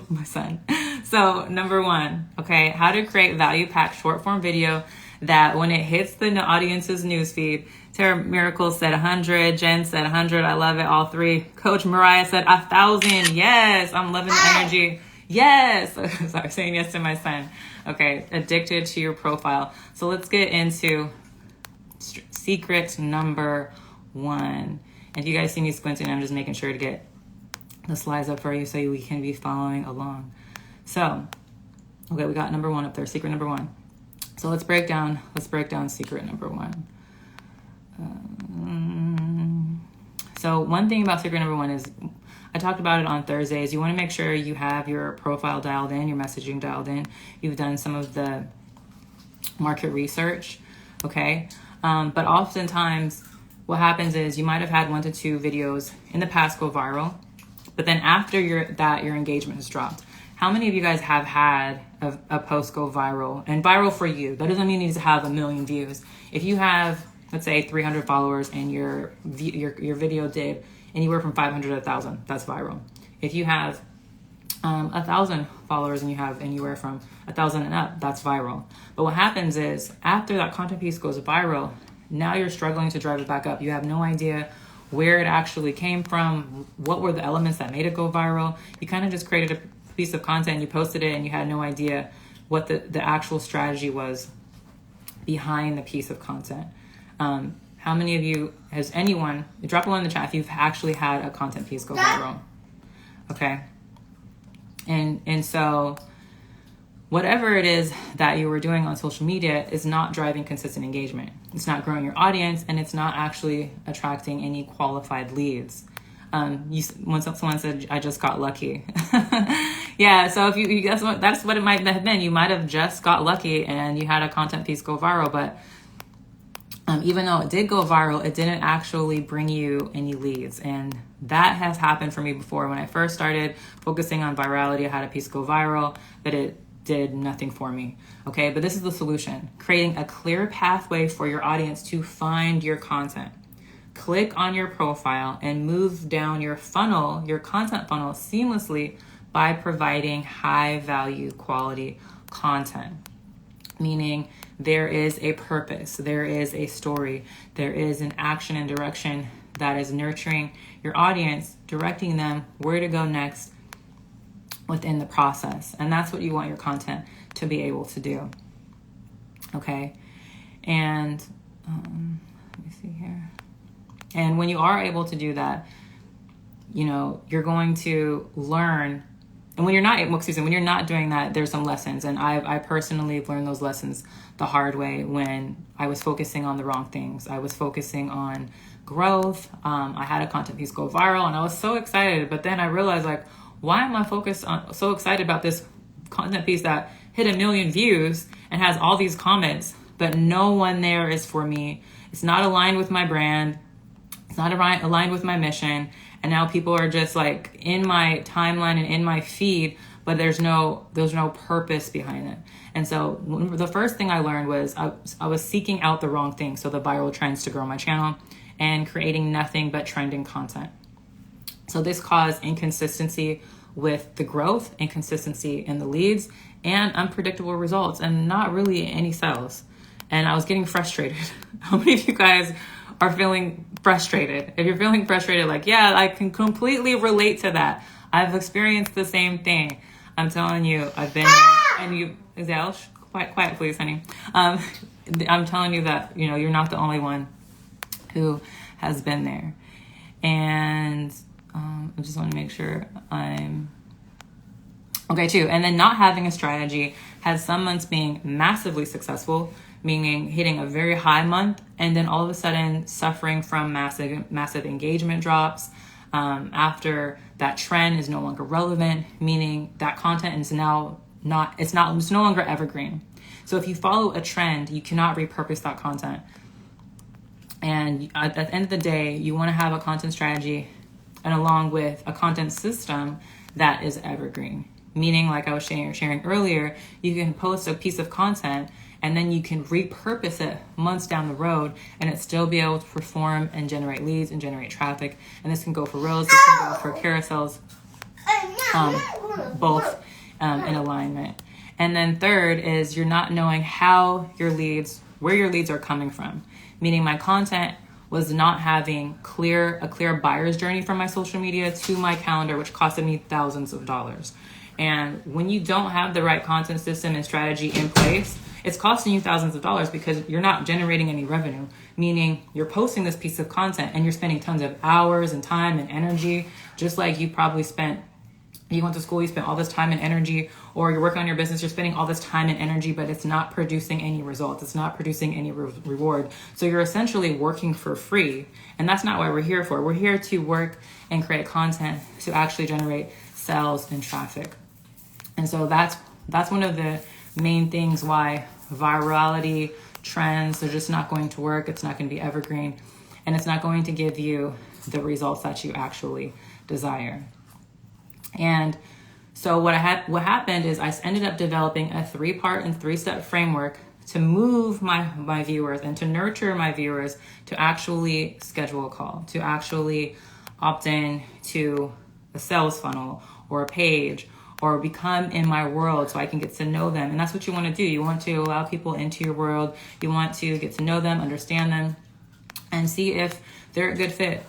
my son. So, number 1, okay, how to create value-packed short-form video that when it hits the audience's newsfeed. Tara Miracle said 100. Jen said 100. I love it. All 3. Coach Mariah said 1,000. Yes, I'm loving the energy. Yes. Sorry, saying yes to my son. Okay, addicted to your profile. So let's get into secret number 1. And if you guys see me squinting, I'm just making sure to get the slides up for you so we can be following along. So, okay, we got number 1 up there, secret number 1. So let's break down secret number 1. So one thing about secret number 1 is, I talked about it on Thursdays. You want to make sure you have your profile dialed in, your messaging dialed in. You've done some of the market research, okay? But oftentimes what happens is you might have had 1 to 2 videos in the past go viral, but then after your engagement has dropped. How many of you guys have had a post go viral? And viral for you, that doesn't mean you need to have 1 million views. If you have, let's say, 300 followers and your video did anywhere from 500 to 1,000, that's viral. If you have 1,000 followers and you have anywhere from 1,000 and up, that's viral. But what happens is after that content piece goes viral, now you're struggling to drive it back up. You have no idea where it actually came from, what were the elements that made it go viral. You kind of just created a piece of content, you posted it, and you had no idea what the actual strategy was behind the piece of content. How many of you, has anyone, drop a one in the chat if you've actually had a content piece go viral. Okay. And so whatever it is that you were doing on social media is not driving consistent engagement. It's not growing your audience, and it's not actually attracting any qualified leads. When someone said, I just got lucky. Yeah, so if you that's what it might have been. You might have just got lucky and you had a content piece go viral, but even though it did go viral, it didn't actually bring you any leads. And that has happened for me before. When I first started focusing on virality, I had a piece go viral, but it did nothing for me. Okay, but this is the solution. Creating a clear pathway for your audience to find your content. Click on your profile and move down your funnel, your content funnel, seamlessly by providing high value quality content. Meaning there is a purpose, there is a story, there is an action and direction that is nurturing your audience, directing them where to go next within the process. And that's what you want your content to be able to do. Okay. And let me see here. And when you are able to do that, you're going to learn. And when you're not doing that, there's some lessons. And I personally learned those lessons the hard way when I was focusing on the wrong things. I was focusing on growth. I had a content piece go viral and I was so excited. But then I realized, why am I so excited about this content piece that hit 1 million views and has all these comments, but no one there is for me. It's not aligned with my brand. It's not aligned with my mission. And now people are just in my timeline and in my feed, but there's no purpose behind it. And so the first thing I learned was I was seeking out the wrong thing. So the viral trends to grow my channel and creating nothing but trending content. So this caused inconsistency with the growth, inconsistency in the leads, and unpredictable results, and not really any sales. And I was getting frustrated. How many of you guys are feeling frustrated? If you're feeling frustrated, yeah, I can completely relate to that. I've experienced the same thing. I'm telling you, I've been there. And is Elle, quiet please, honey. I'm telling you that, you're not the only one who has been there. And I just want to make sure I'm okay too. And then not having a strategy has some months being massively successful, meaning hitting a very high month, and then all of a sudden suffering from massive engagement drops after that trend is no longer relevant, meaning that content is now it's no longer evergreen. So if you follow a trend, you cannot repurpose that content. And at the end of the day, you want to have a content strategy and along with a content system that is evergreen. Meaning, like I was sharing earlier, you can post a piece of content and then you can repurpose it months down the road and it still be able to perform and generate leads and generate traffic. And this can go for reels, this can go for carousels, both in alignment. And then third is you're not knowing where your leads are coming from. Meaning my content was not having a clear buyer's journey from my social media to my calendar, which costed me thousands of dollars. And when you don't have the right content system and strategy in place, it's costing you thousands of dollars because you're not generating any revenue. Meaning you're posting this piece of content and you're spending tons of hours and time and energy, just like you probably you went to school, you spent all this time and energy, or you're working on your business, you're spending all this time and energy, but it's not producing any results. It's not producing any reward. So you're essentially working for free. And that's not what we're here for. We're here to work and create content to actually generate sales and traffic. And so that's one of the main things why virality trends are just not going to work. It's not going to be evergreen, and it's not going to give you the results that you actually desire. And so what happened is I ended up developing a 3-part and 3-step framework to move my viewers and to nurture my viewers to actually schedule a call, to actually opt in to a sales funnel or a page or become in my world so I can get to know them. And that's what you want to do. You want to allow people into your world. You want to get to know them, understand them, and see if they're a good fit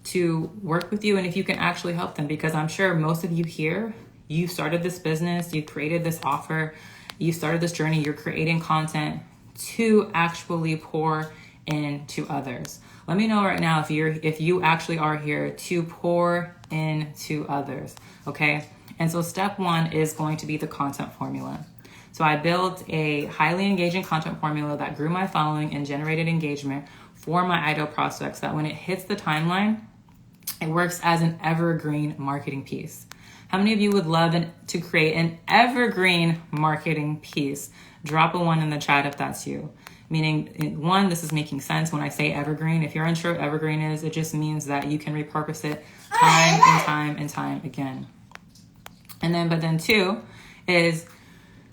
to work with you and if you can actually help them. Because I'm sure most of you here, you started this business, you created this offer, you started this journey, you're creating content to actually pour into others. Let me know right now if you actually are here to pour into others, okay? And so step one is going to be the content formula. So I built a highly engaging content formula that grew my following and generated engagement for my ideal prospects, that when it hits the timeline, it works as an evergreen marketing piece. How many of you would love to create an evergreen marketing piece? Drop a 1 in the chat if that's you. Meaning, 1, this is making sense when I say evergreen. If you're unsure what evergreen is, it just means that you can repurpose it time and time and time again. But then 2 is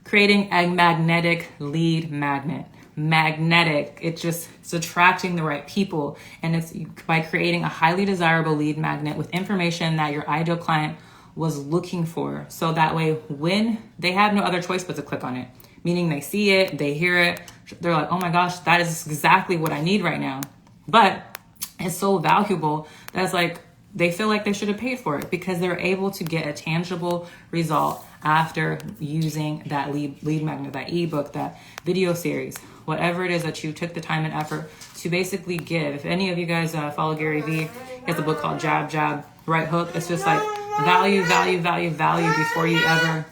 creating a magnetic lead magnet. Magnetic, it's attracting the right people, and it's by creating a highly desirable lead magnet with information that your ideal client was looking for, so that way when they have no other choice but to click on it, meaning they see it, they hear it, they're like, oh my gosh, that is exactly what I need right now. But it's so valuable that's like they feel like they should have paid for it, because they're able to get a tangible result after using that lead magnet, that ebook, that video series, whatever it is that you took the time and effort to basically give. If any of you guys follow Gary Vee, he has a book called Jab, Jab, Right Hook. It's just like value before you ever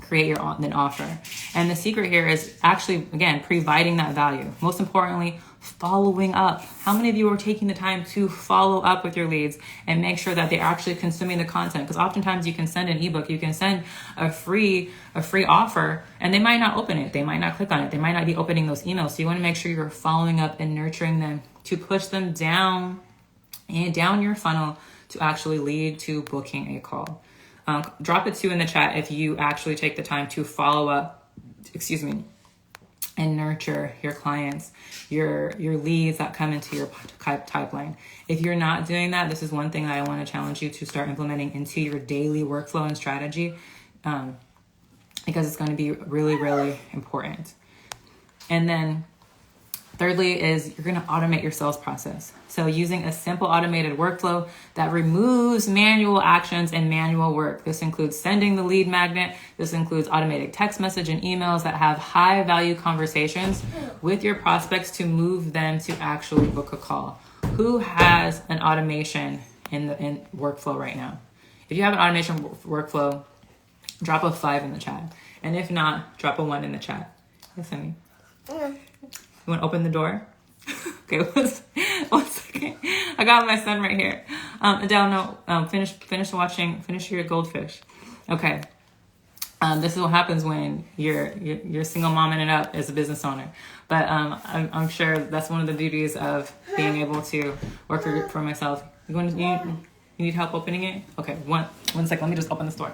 create an offer. And the secret here is actually, again, providing that value. Most importantly, following up. How many of you are taking the time to follow up with your leads and make sure that they're actually consuming the content? Because oftentimes you can send an ebook, you can send a free offer, and they might not open it. They might not click on it. They might not be opening those emails. So you want to make sure you're following up and nurturing them to push them down your funnel to actually lead to booking a call. Drop a 2 in the chat if you actually take the time to follow up, and nurture your clients, your leads that come into your pipeline. If you're not doing that, this is one thing that I want to challenge you to start implementing into your daily workflow and strategy, because it's going to be really, really important. And then thirdly is you're going to automate your sales process. So using a simple automated workflow that removes manual actions and manual work. This includes sending the lead magnet. This includes automated text message and emails that have high value conversations with your prospects to move them to actually book a call. Who has an automation in workflow right now? If you have an automation workflow, drop a 5 in the chat. And if not, drop a 1 in the chat. Listen. You want to open the door? Okay, one second. I got my son right here. Adele, no, finish your goldfish. Okay. This is what happens when you're single momming it up as a business owner. But I'm sure that's one of the beauties of being able to work for myself. You need help opening it? Okay, one second. Let me just open this door.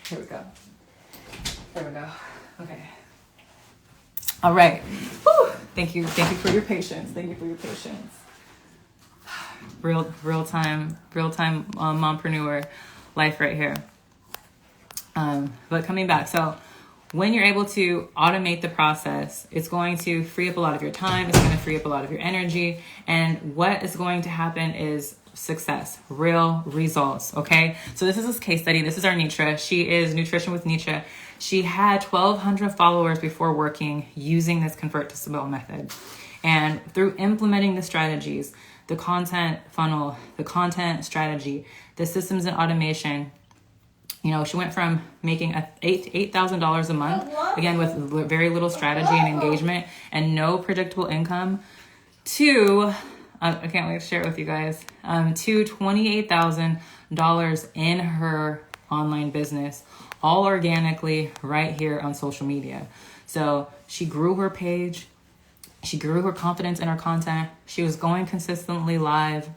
Here we go. Okay. All right. Whew. Thank you for your patience. Real time mompreneur life right here. But coming back, so when you're able to automate the process, it's going to free up a lot of your time. It's going to free up a lot of your energy. And what is going to happen is success, real results. Okay. So this is this case study. This is our Nitra. She is Nutrition with Nitra. She had 1,200 followers before working using this convert to submit method. And through implementing the strategies, the content funnel, the content strategy, the systems and automation, she went from making $8,000 a month, again, with very little strategy and engagement and no predictable income, to, I can't wait to share it with you guys, to $28,000 in her online business, all organically right here on social media. So she grew her page. She grew her confidence in her content. She was going consistently live.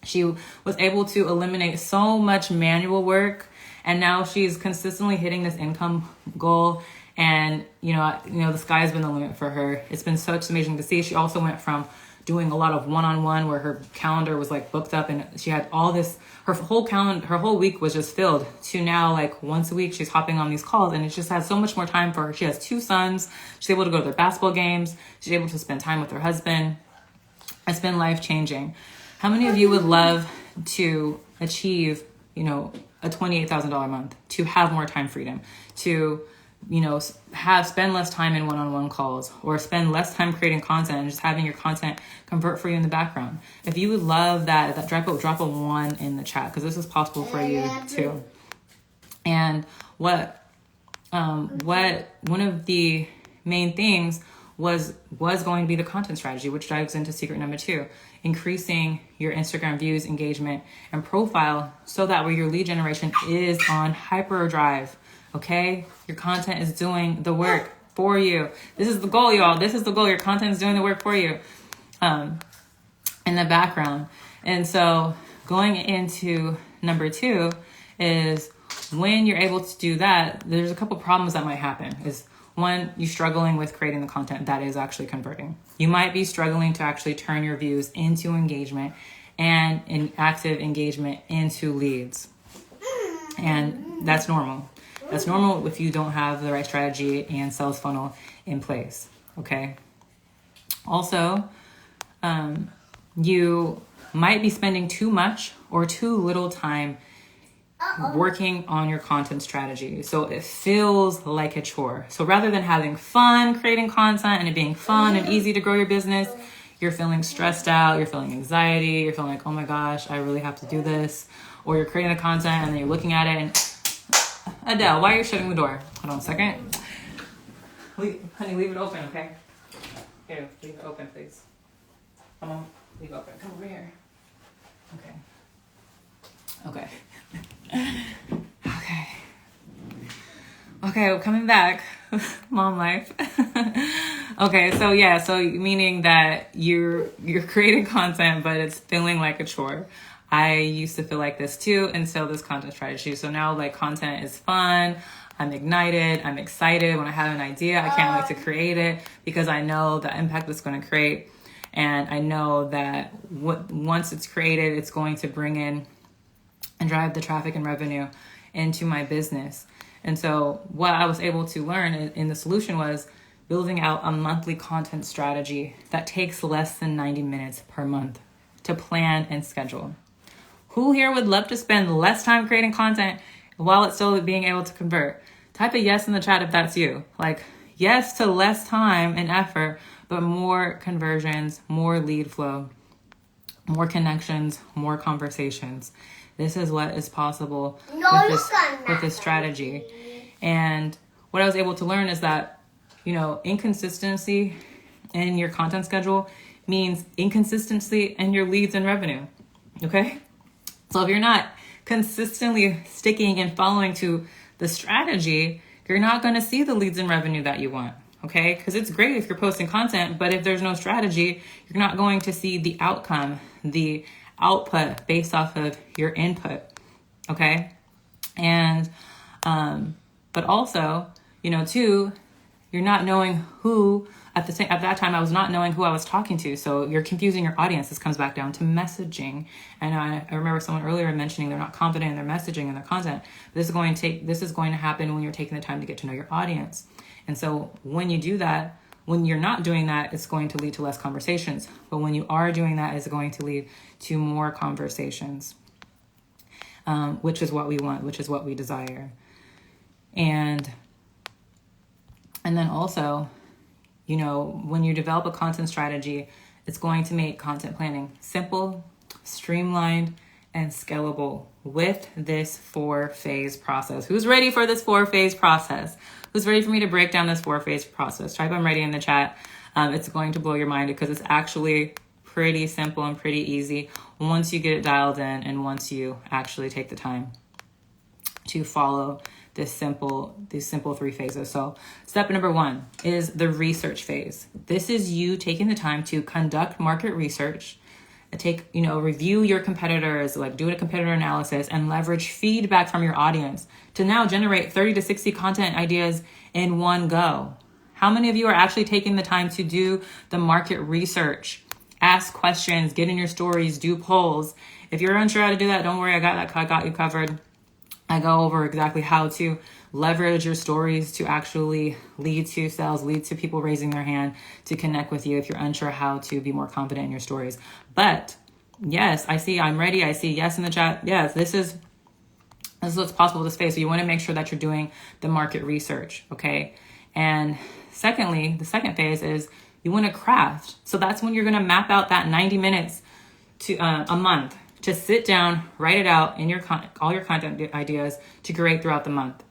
She was able to eliminate so much manual work. And now she's consistently hitting this income goal. And, the sky's been the limit for her. It's been such amazing to see. She also went from doing a lot of one-on-one where her calendar was like booked up and she had all this, her whole week was just filled, to now like once a week she's hopping on these calls, and it just has so much more time for her. She has 2 sons. She's able to go to their basketball games. She's able to spend time with her husband. It's been life-changing. How many of you would love to achieve, you know, a $28,000 a month, to have more time freedom, to, you know, spend less time in one-on-one calls, or spend less time creating content and just having your content convert for you in the background? If you would love that drop a 1 in the chat, because this is possible for you too. And one of the main things was going to be the content strategy, which dives into secret number 2, increasing your Instagram views, engagement, and profile, so that way your lead generation is on hyperdrive. Okay, your content is doing the work for you. This is the goal, y'all. This is the goal. Your content is doing the work for you, in the background. And so going into number 2 is, when you're able to do that, there's a couple problems that might happen. Is 1, you struggling with creating the content that is actually converting. You might be struggling to actually turn your views into engagement, and in active engagement into leads. And that's normal. That's normal if you don't have the right strategy and sales funnel in place, okay? Also, you might be spending too much or too little time working on your content strategy. So it feels like a chore. So rather than having fun creating content and it being fun and easy to grow your business, you're feeling stressed out, you're feeling anxiety, you're feeling like, oh my gosh, I really have to do this. Or you're creating the content and then you're looking at it and, Adele, why are you shutting the door? Hold on a second. Honey, leave it open, okay? Here, leave it open, please. Come on, leave it open. Come over here. Okay. Okay, well, coming back. Mom life. Okay, so yeah, so meaning that you're creating content, but it's feeling like a chore. I used to feel like this too, and so this content strategy. So now, like, content is fun. I'm ignited. I'm excited when I have an idea. I can't wait to create it, because I know the impact it's going to create, and I know that once it's created, it's going to bring in and drive the traffic and revenue into my business. And so what I was able to learn in the solution was building out a monthly content strategy that takes less than 90 minutes per month to plan and schedule. Who here would love to spend less time creating content while it's still being able to convert? Type a yes in the chat if that's you. Like, yes to less time and effort, but more conversions, more lead flow, more connections, more conversations. This is what is possible with this strategy. And what I was able to learn is that, you know, inconsistency in your content schedule means inconsistency in your leads and revenue. Okay? So if you're not consistently sticking and following to the strategy, you're not going to see the leads and revenue that you want. Okay? Because it's great if you're posting content, but if there's no strategy, you're not going to see the outcome, the output based off of your input. Okay? And, but also, you know, too, you're not knowing who, at that time, I was not knowing who I was talking to. So you're confusing your audience. This comes back down to messaging. And I remember someone earlier mentioning they're not confident in their messaging and their content. This is going to happen when you're taking the time to get to know your audience. And so when you do that, when you're not doing that, it's going to lead to less conversations. But when you are doing that, it's going to lead to more conversations, which is what we want, which is what we desire. And then also, you know, when you develop a content strategy, it's going to make content planning simple, streamlined, and scalable with this 4-phase process. Who's ready for this 4-phase process? Who's ready for me to break down this 4-phase process? Type I'm ready in the chat. It's going to blow your mind, because it's actually pretty simple and pretty easy once you get it dialed in and once you actually take the time to follow these simple 3 phases. So step number 1 is the research phase. This is you taking the time to conduct market research, review your competitors, like do a competitor analysis, and leverage feedback from your audience to now generate 30 to 60 content ideas in one go. How many of you are actually taking the time to do the market research Ask questions, get in your stories, do polls. If you're unsure how to do that, don't worry, I got you covered. I go over exactly how to leverage your stories to actually lead to sales, lead to people raising their hand to connect with you if you're unsure how to be more confident in your stories. But yes, I see I'm ready. I see yes in the chat. Yes, this is what's possible with this phase. So you want to make sure that you're doing the market research, okay? And secondly, the second phase is you want to craft. So that's when you're going to map out that 90 minutes to a month to sit down, write it out in your all your content ideas to create throughout the month.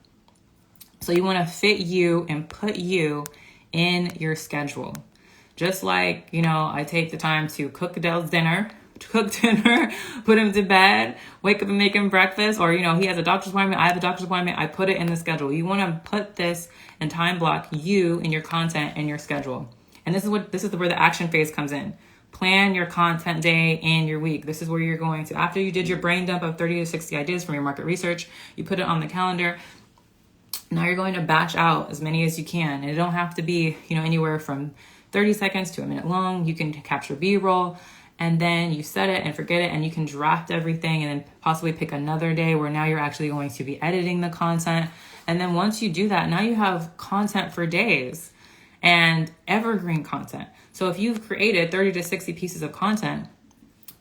So you want to fit you and put you in your schedule. Just like, I take the time to cook Adele's dinner, put him to bed, wake up and make him breakfast, or, he has a doctor's appointment, I have a doctor's appointment, I put it in the schedule. You want to put this and time block you in your content in your schedule. And this is where the action phase comes in. Plan your content day and your week. This is where you're going to, after you did your brain dump of 30 to 60 ideas from your market research, you put it on the calendar. Now you're going to batch out as many as you can. And it don't have to be, anywhere from 30 seconds to a minute long. You can capture B-roll and then you set it and forget it, and you can draft everything and then possibly pick another day where now you're actually going to be editing the content. And then once you do that, now you have content for days and evergreen content. So if you've created 30 to 60 pieces of content,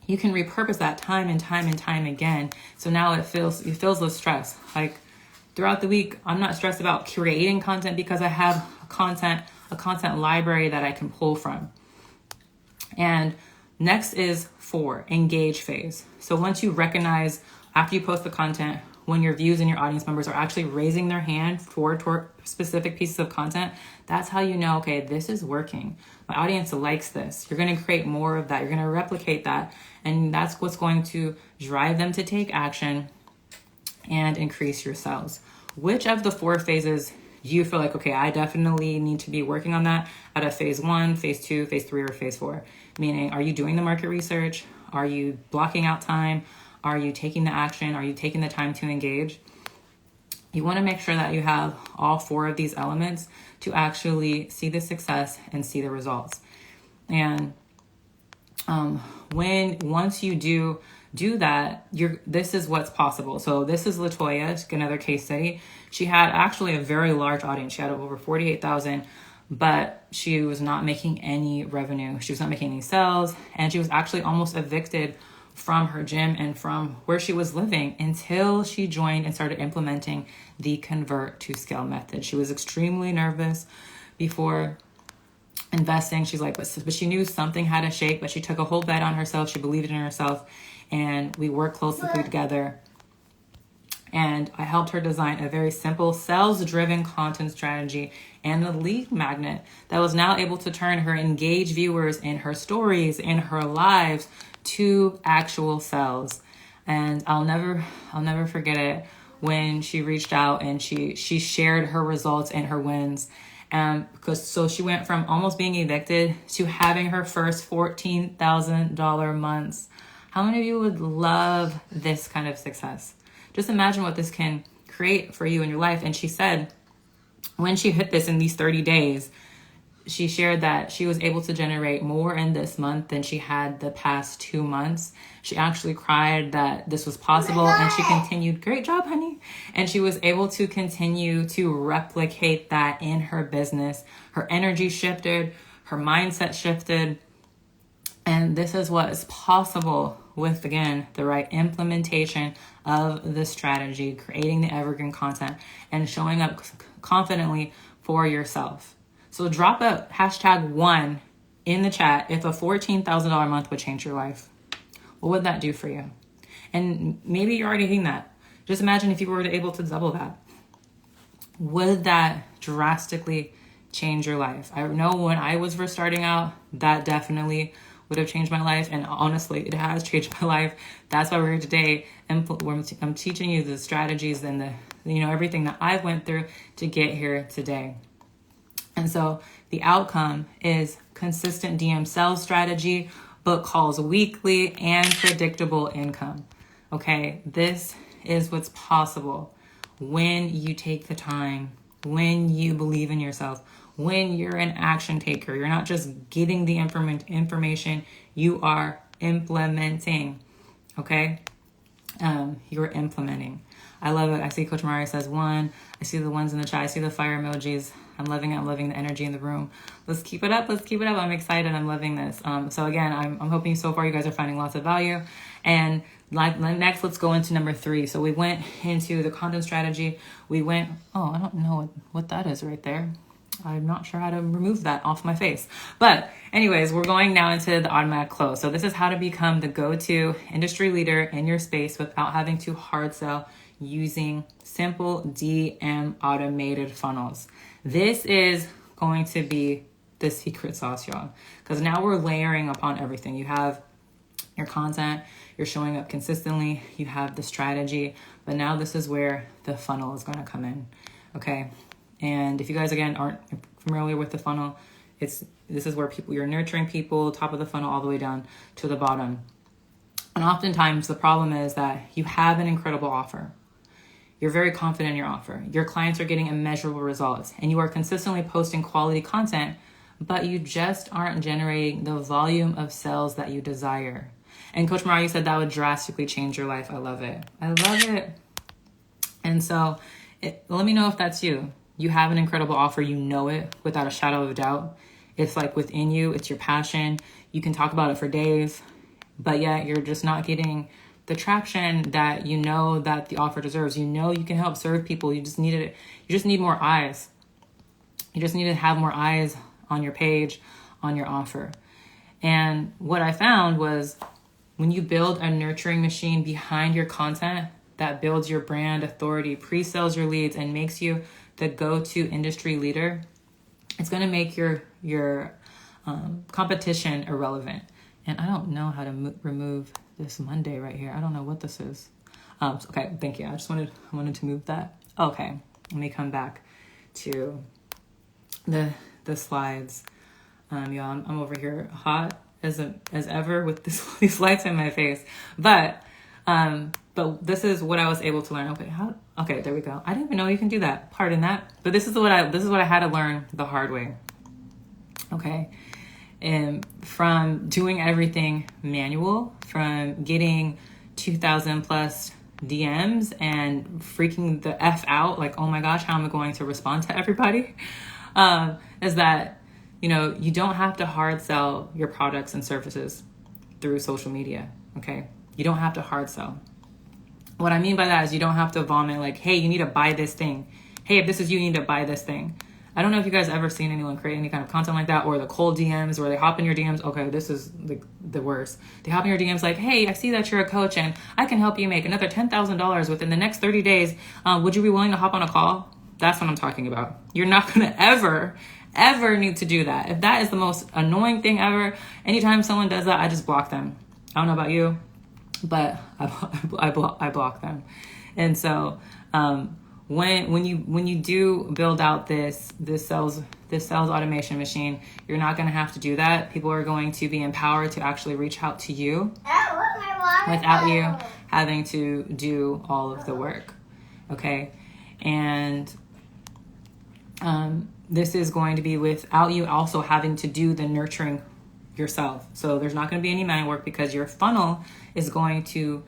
you can repurpose that time and time and time again. So now it feels less stress. Like throughout the week, I'm not stressed about creating content because I have a content library that I can pull from. And next is 4, engage phase. So once you recognize after you post the content, when your views and your audience members are actually raising their hand toward specific pieces of content, that's how you know, okay, this is working. My audience likes this. You're going to create more of that. You're going to replicate that. And that's what's going to drive them to take action and increase your sales. Which of the 4 phases you feel like, okay, I definitely need to be working on that out of phase 1, phase 2, phase 3, or phase 4? Meaning, are you doing the market research? Are you blocking out time? Are you taking the action? Are you taking the time to engage? You want to make sure that you have all 4 of these elements to actually see the success and see the results. And once you do that, this is what's possible. So this is Latoya, another case study. She had actually a very large audience. She had over 48,000, but she was not making any revenue. She was not making any sales, and she was actually almost evicted from her gym and from where she was living until she joined and started implementing the convert to scale method. She was extremely nervous before investing. She's like, but she knew something had to shake, but she took a whole bet on herself. She believed in herself, and we worked closely together. And I helped her design a very simple sales-driven content strategy and a lead magnet that was now able to turn her engaged viewers in her stories, in her lives, to actual sales. And I'll never forget it when she reached out and she shared her results and her wins. So she went from almost being evicted to having her first $14,000 months. How many of you would love this kind of success? Just imagine what this can create for you in your life. And she said when she hit this in these 30 days, she shared that she was able to generate more in this month than she had the past 2 months. She actually cried that this was possible, and she continued, great job, honey. And she was able to continue to replicate that in her business. Her energy shifted, her mindset shifted. And this is what is possible with, again, the right implementation of the strategy, creating the evergreen content, and showing up confidently for yourself. So drop a #1 in the chat if a $14,000 month would change your life. What would that do for you? And maybe you're already doing that. Just imagine if you were able to double that. Would that drastically change your life? I know when I was first starting out, that definitely would have changed my life. And honestly, it has changed my life. That's why we're here today. And I'm teaching you the strategies and the everything that I went through to get here today. And so the outcome is consistent DM sales strategy, book calls weekly, and predictable income. Okay, this is what's possible when you take the time, when you believe in yourself, when you're an action taker. You're not just getting the information, you are implementing, okay? You're implementing. I love it. I see Coach Mario says 1. I see the ones in the chat. I see the fire emojis. I'm loving it. I'm loving the energy in the room. Let's keep it up. Let's keep it up. I'm excited. I'm loving this. So again, I'm hoping so far you guys are finding lots of value. And next, let's go into number 3. So we went into the content strategy. We went, oh, I don't know what that is right there. I'm not sure how to remove that off my face. But anyways, we're going now into the automatic close. So this is how to become the go-to industry leader in your space without having to hard sell using simple DM automated funnels. This is going to be the secret sauce, y'all, because now we're layering upon everything. You have your content, you're showing up consistently, you have the strategy, but now this is where the funnel is going to come in. Okay. And if you guys, again, aren't familiar with the funnel, this is where you're nurturing people, top of the funnel, all the way down to the bottom. And oftentimes the problem is that you have an incredible offer. You're very confident in your offer. Your clients are getting immeasurable results, and you are consistently posting quality content, but you just aren't generating the volume of sales that you desire. And Coach Mario said that would drastically change your life. I love it. I love it. And so let me know if that's you. You have an incredible offer. You know it without a shadow of a doubt. It's like within you. It's your passion. You can talk about it for days, but yet you're just not getting the traction that you know that the offer deserves. You know you can help serve people. You just need more eyes. You just need to have more eyes on your page, on your offer. And what I found was when you build a nurturing machine behind your content that builds your brand authority, pre-sells your leads, and makes you the go-to industry leader, it's going to make your competition irrelevant. And I don't know how to remove this Monday right here. I don't know what this is. Okay, thank you. I wanted to move that. Okay, let me come back to the slides. Y'all, I'm over here hot as ever with these lights in my face. But this is what I was able to learn. Okay, there we go. I didn't even know you can do that. Pardon that. But this is what I had to learn the hard way. Okay. And from doing everything manual, from getting 2,000 plus DMs and freaking the F out, like, oh my gosh, how am I going to respond to everybody? Is that, you don't have to hard sell your products and services through social media. Okay. You don't have to hard sell. What I mean by that is you don't have to vomit like, hey, you need to buy this thing. Hey, if this is you need to buy this thing. I don't know if you guys ever seen anyone create any kind of content like that, or the cold DMs where they hop in your DMs. Okay, this is the worst. They hop in your DMs like, hey, I see that you're a coach and I can help you make another $10,000 within the next 30 days. Would you be willing to hop on a call? That's what I'm talking about. You're not going to ever need to do that. If that is the most annoying thing ever, anytime someone does that, I just block them. I don't know about you, but I block them. And so, when you do build out this sales automation machine, you're not going to have to do that. People are going to be empowered to actually reach out to you without you having to do all of the work. Okay. And, this is going to be without you also having to do the nurturing yourself. So there's not going to be any manual work because your funnel is going to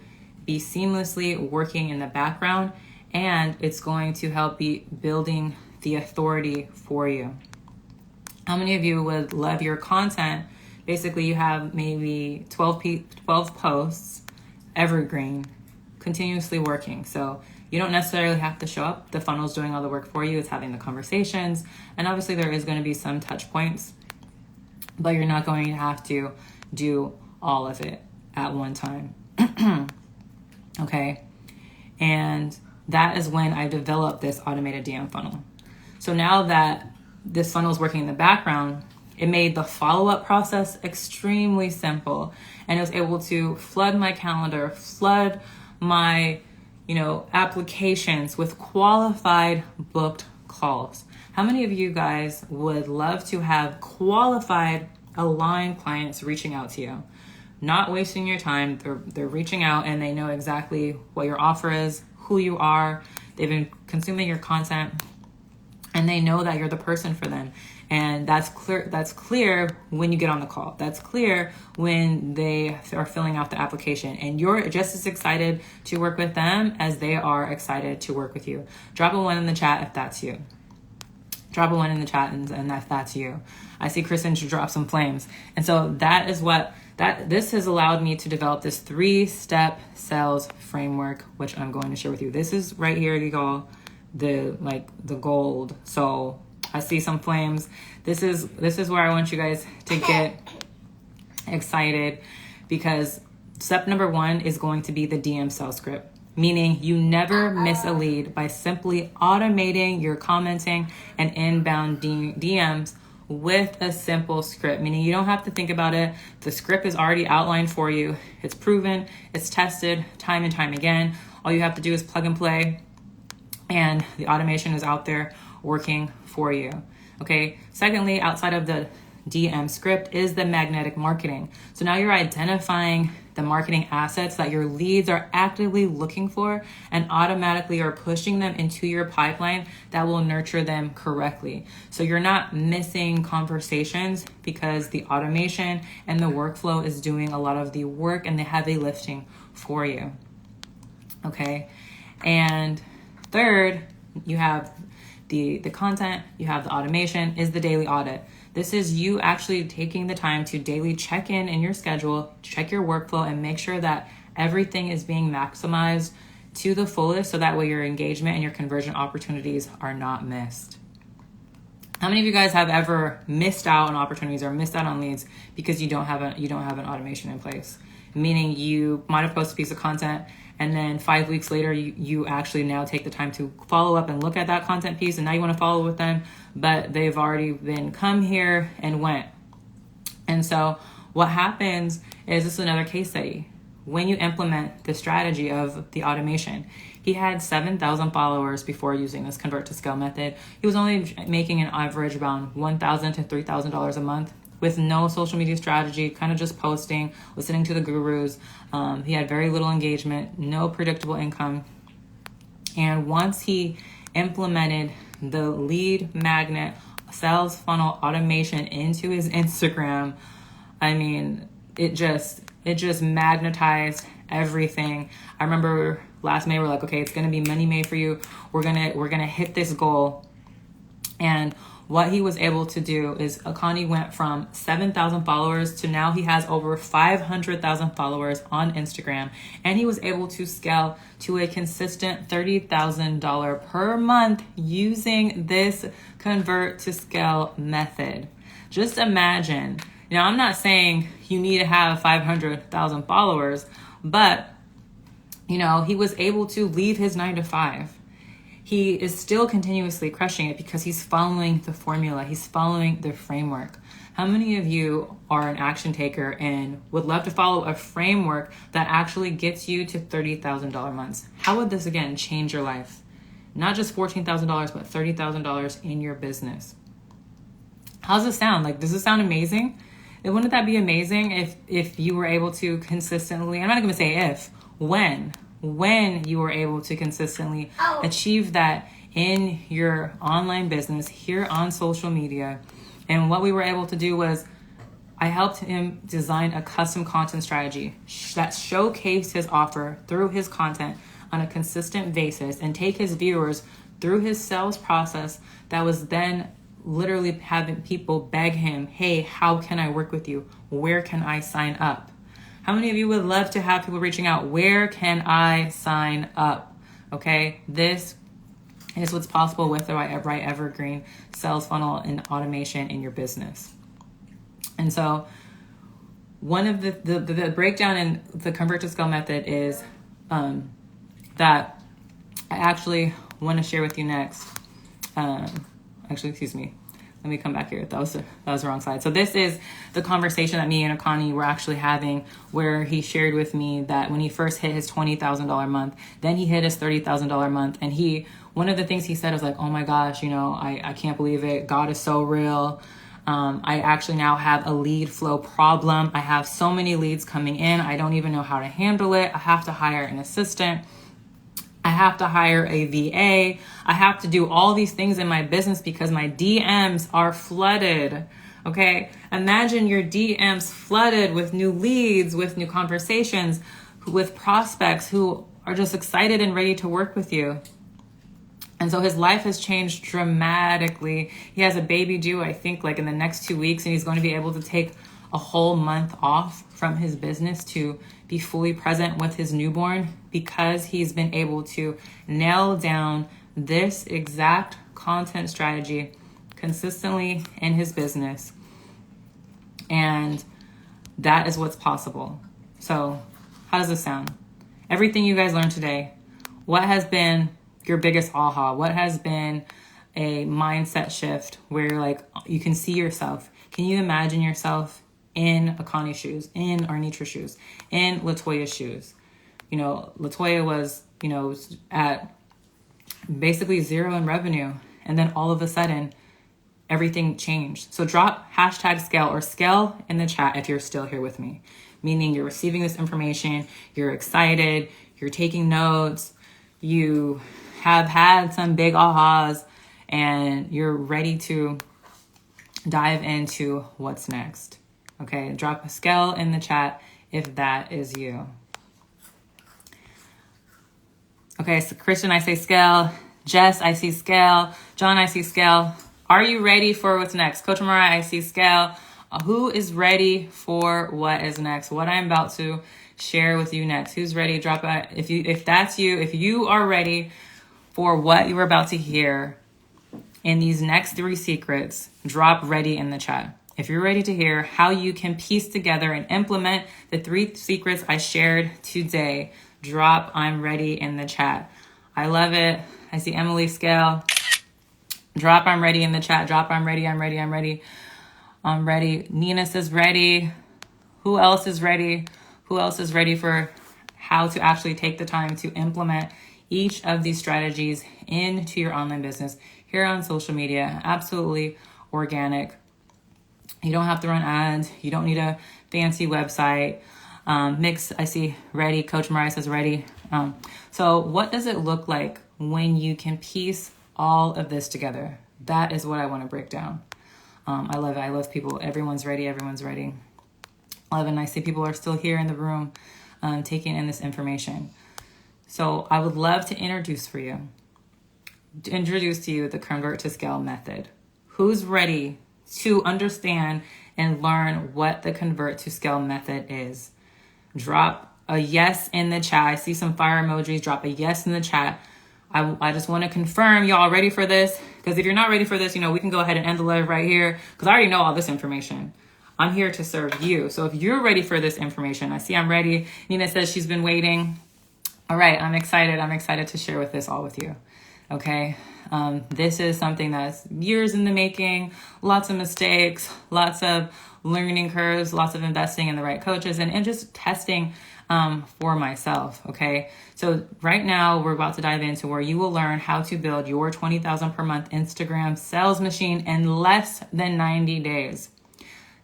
be seamlessly working in the background, and it's going to help be building the authority for you. How many of you would love your content? Basically, you have maybe 12 posts, evergreen, continuously working. So you don't necessarily have to show up. The funnel's doing all the work for you. It's having the conversations. And obviously there is going to be some touch points, but you're not going to have to do all of it at one time. Okay. And that is when I developed this automated DM funnel. So now that this funnel is working in the background, it made the follow-up process extremely simple. And it was able to flood my calendar, flood my, applications with qualified booked calls. How many of you guys would love to have qualified, aligned clients reaching out to you? Not wasting your time. They're reaching out and they know exactly what your offer is, who you are. They've been consuming your content and they know that you're the person for them. And that's clear when you get on the call. That's clear when they are filling out the application. And you're just as excited to work with them as they are excited to work with you. Drop a 1 in the chat if that's you. Drop a 1 in the chat and if that's you. I see Kristen should drop some flames. And so that is this has allowed me to develop this 3-step sales framework, which I'm going to share with you. This is right here, you go, the gold. So I see some flames. This is where I want you guys to get excited, because step number 1 is going to be the DM sales script. Meaning you never miss a lead by simply automating your commenting and inbound DMs with a simple script. Meaning you don't have to think about it. The script is already outlined for you. It's proven, it's tested time and time again. All you have to do is plug and play, and the automation is out there working for you. Okay. Secondly, outside of the DM script is the magnetic marketing. So now you're identifying the marketing assets that your leads are actively looking for and automatically are pushing them into your pipeline that will nurture them correctly. So you're not missing conversations because the automation and the workflow is doing a lot of the work and the heavy lifting for you. Okay. And third, you have the content, you have the automation, is the daily audit. This is you actually taking the time to daily check in your schedule, check your workflow, and make sure that everything is being maximized to the fullest, so that way your engagement and your conversion opportunities are not missed. How many of you guys have ever missed out on opportunities or missed out on leads because you don't have an automation in place? Meaning you might have posted a piece of content, and then 5 weeks later, you actually now take the time to follow up and look at that content piece, and now you want to follow with them, but they've already been come here and went. And so what happens is, this is another case study. When you implement the strategy of the automation, he had 7,000 followers before using this convert to scale method. He was only making an average around $1,000 to $3,000 a month, with no social media strategy, kind of just posting, listening to the gurus. He had very little engagement, no predictable income. And once he implemented the lead magnet sales funnel automation into his Instagram, I mean, it just magnetized everything. I remember last May, we're like, okay, it's gonna be money made for you. We're gonna hit this goal. And what he was able to do is Akani went from 7,000 followers to now he has over 500,000 followers on Instagram. And he was able to scale to a consistent $30,000 per month using this convert to scale method. Just imagine. Now, I'm not saying you need to have 500,000 followers, but he was able to leave his 9 to 5. He is still continuously crushing it because he's following the formula. He's following the framework. How many of you are an action taker and would love to follow a framework that actually gets you to $30,000 months? How would this, again, change your life? Not just $14,000, but $30,000 in your business. How's it sound? Like, does it sound amazing? And wouldn't that be amazing if you were able to consistently, I'm not going to say if, when you were able to consistently achieve that in your online business here on social media. And what we were able to do was I helped him design a custom content strategy that showcased his offer through his content on a consistent basis and take his viewers through his sales process that was then literally having people beg him, hey, how can I work with you? Where can I sign up? How many of you would love to have people reaching out? Where can I sign up? Okay, this is what's possible with the right evergreen sales funnel and automation in your business. And so one of the breakdown in the convert to scale method is that I actually want to share with you next. Excuse me. Let me come back here. That was the wrong side. So this is the conversation that me and Akani were actually having, where he shared with me that when he first hit his $20,000 month, then he hit his $30,000 month. And one of the things he said was like, oh my gosh, I can't believe it. God is so real. I actually now have a lead flow problem. I have so many leads coming in. I don't even know how to handle it. I have to hire an assistant. I have to hire a VA. I have to do all these things in my business because my DMs are flooded. Okay. Imagine your DMs flooded with new leads, with new conversations, with prospects who are just excited and ready to work with you. And so his life has changed dramatically. He has a baby due, I think, like in the next 2 weeks, and he's going to be able to take a whole month off from his business to be fully present with his newborn because he's been able to nail down this exact content strategy consistently in his business. And that is what's possible. So how does this sound? Everything you guys learned today, what has been your biggest aha? What has been a mindset shift where you're like, you can see yourself? Can you imagine yourself in Akani's shoes, in Arnitra's shoes, in Latoya's shoes? You know, Latoya was, you know, at basically zero in revenue. And then all of a sudden, everything changed. So drop hashtag scale or scale in the chat if you're still here with me. Meaning you're receiving this information, you're excited, you're taking notes, you have had some big ahas, and you're ready to dive into what's next. Okay, drop a scale in the chat if that is you. Okay, so Christian, I say scale. Jess, I see scale. John, I see scale. Are you ready for what's next? Coach Mariah, I see scale. Who is ready for what is next? What I'm about to share with you next. Who's ready? Drop a, if that's you, if you are ready for what you are about to hear in these next 3 secrets, drop ready in the chat. If you're ready to hear how you can piece together and implement the 3 secrets I shared today, drop I'm ready in the chat. I love it. I see Emily Scale. Drop I'm ready in the chat. Drop I'm ready. I'm ready. I'm ready. I'm ready. Nina says ready. Who else is ready? Who else is ready for how to actually take the time to implement each of these strategies into your online business here on social media? Absolutely organic. You don't have to run ads. You don't need a fancy website. Mix, I see ready. Coach Mariah says ready. So what does it look like when you can piece all of this together? That is what I want to break down. I love it. I love people. Everyone's ready. Everyone's ready. I love it. And I see people are still here in the room taking in this information. So I would love to introduce to you the Convert to Scale method. Who's ready to understand and learn what the Convert to Scale method is? Drop a yes in the chat. I see some fire emojis. Drop a yes in the chat. I just want to confirm y'all ready for this, because if you're not ready for this, you know, we can go ahead and end the live right here, because I already know all this information. I'm here to serve you. So if you're ready for this information, I see I'm ready. Nina says she's been waiting. All right, I'm excited. I'm excited to share with this all with you. Okay. This is something that's years in the making, lots of mistakes, lots of learning curves, lots of investing in the right coaches, and just testing for myself. Okay. So right now we're about to dive into where you will learn how to build your 20,000 per month Instagram sales machine in less than 90 days.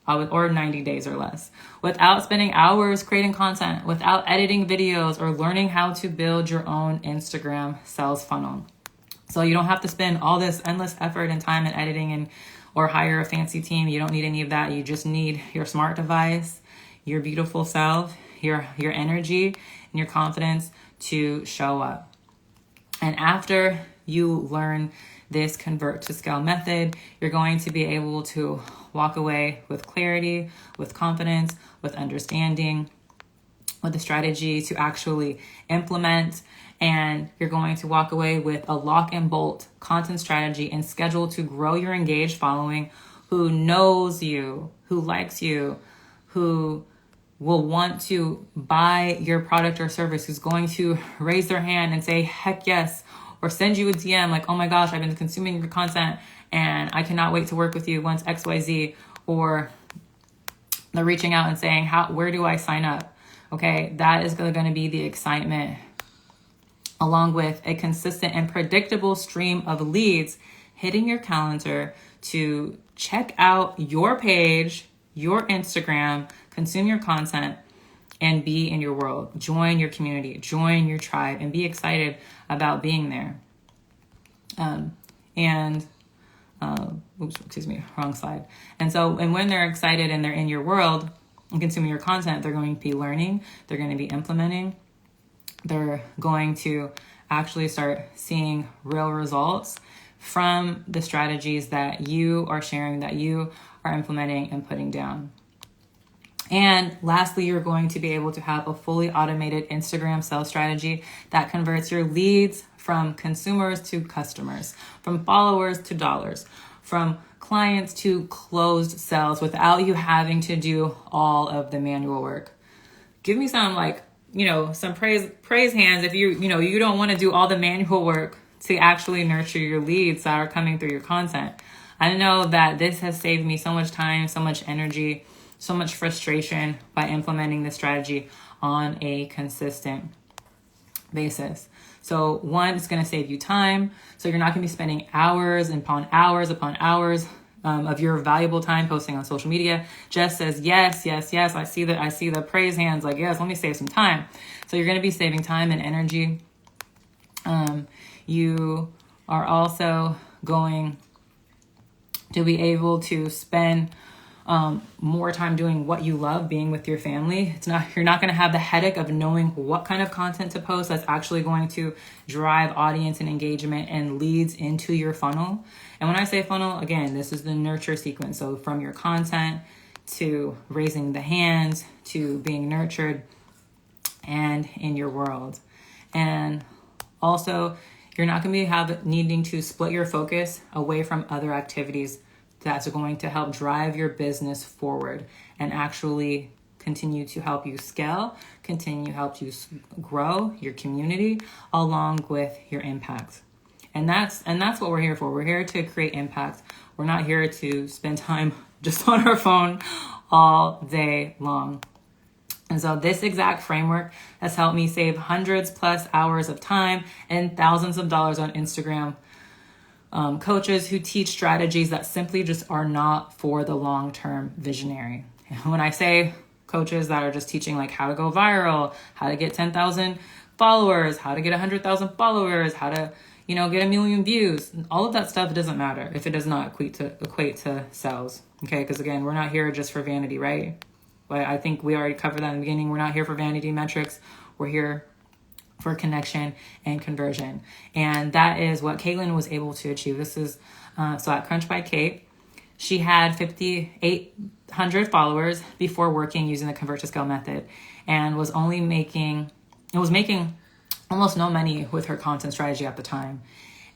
Or 90 days or less, without spending hours creating content, without editing videos, or learning how to build your own Instagram sales funnel. So you don't have to spend all this endless effort and time in editing or hire a fancy team. You don't need any of that. You just need your smart device, your beautiful self, your energy, and your confidence to show up. And after you learn this Convert to Scale method, you're going to be able to walk away with clarity, with confidence, with understanding, with a strategy to actually implement. And you're going to walk away with a lock and bolt content strategy and schedule to grow your engaged following who knows you, who likes you, who will want to buy your product or service, who's going to raise their hand and say, heck yes, or send you a DM like, oh my gosh, I've been consuming your content and I cannot wait to work with you once XYZ, or they're reaching out and saying, where do I sign up? Okay, that is going to be the excitement, along with a consistent and predictable stream of leads hitting your calendar to check out your page, your Instagram, consume your content, and be in your world. Join your community, join your tribe, and be excited about being there. Excuse me, wrong slide. And when they're excited and they're in your world and consuming your content, they're going to be learning, they're going to be implementing, they're going to actually start seeing real results from the strategies that you are sharing, that you are implementing and putting down. And lastly, you're going to be able to have a fully automated Instagram sales strategy that converts your leads from consumers to customers, from followers to dollars, from clients to closed sales without you having to do all of the manual work. Give me some some praise hands if you don't want to do all the manual work to actually nurture your leads that are coming through your content. I know that this has saved me so much time, so much energy, so much frustration by implementing this strategy on a consistent basis. So one, it's going to save you time. So you're not going to be spending hours upon hours of your valuable time posting on social media. Jess says, yes. I see the praise hands like, yes, let me save some time. So you're going to be saving time and energy. You are also going to be able to spend more time doing what you love, being with your family. You're not going to have the headache of knowing what kind of content to post that's actually going to drive audience and engagement and leads into your funnel. And when I say funnel, again, this is the nurture sequence. So from your content to raising the hands to being nurtured and in your world. And also, you're not going to be needing to split your focus away from other activities that's going to help drive your business forward and actually continue to help you scale, continue to help you grow your community along with your impact. And that's what we're here for. We're here to create impact. We're not here to spend time just on our phone all day long. And so this exact framework has helped me save hundreds plus hours of time and thousands of dollars on Instagram. Coaches who teach strategies that simply just are not for the long-term visionary. And when I say coaches that are just teaching like how to go viral, how to get 10,000 followers, how to get 100,000 followers, how to, get 1 million views, all of that stuff doesn't matter if it does not equate to sales. Okay. Because again, we're not here just for vanity, right? But I think we already covered that in the beginning. We're not here for vanity metrics. We're here for connection and conversion. And that is what Caitlin was able to achieve. This is, so at Crunch by Kate, she had 5,800 followers before working using the Convert to Scale method and was making almost no money with her content strategy at the time.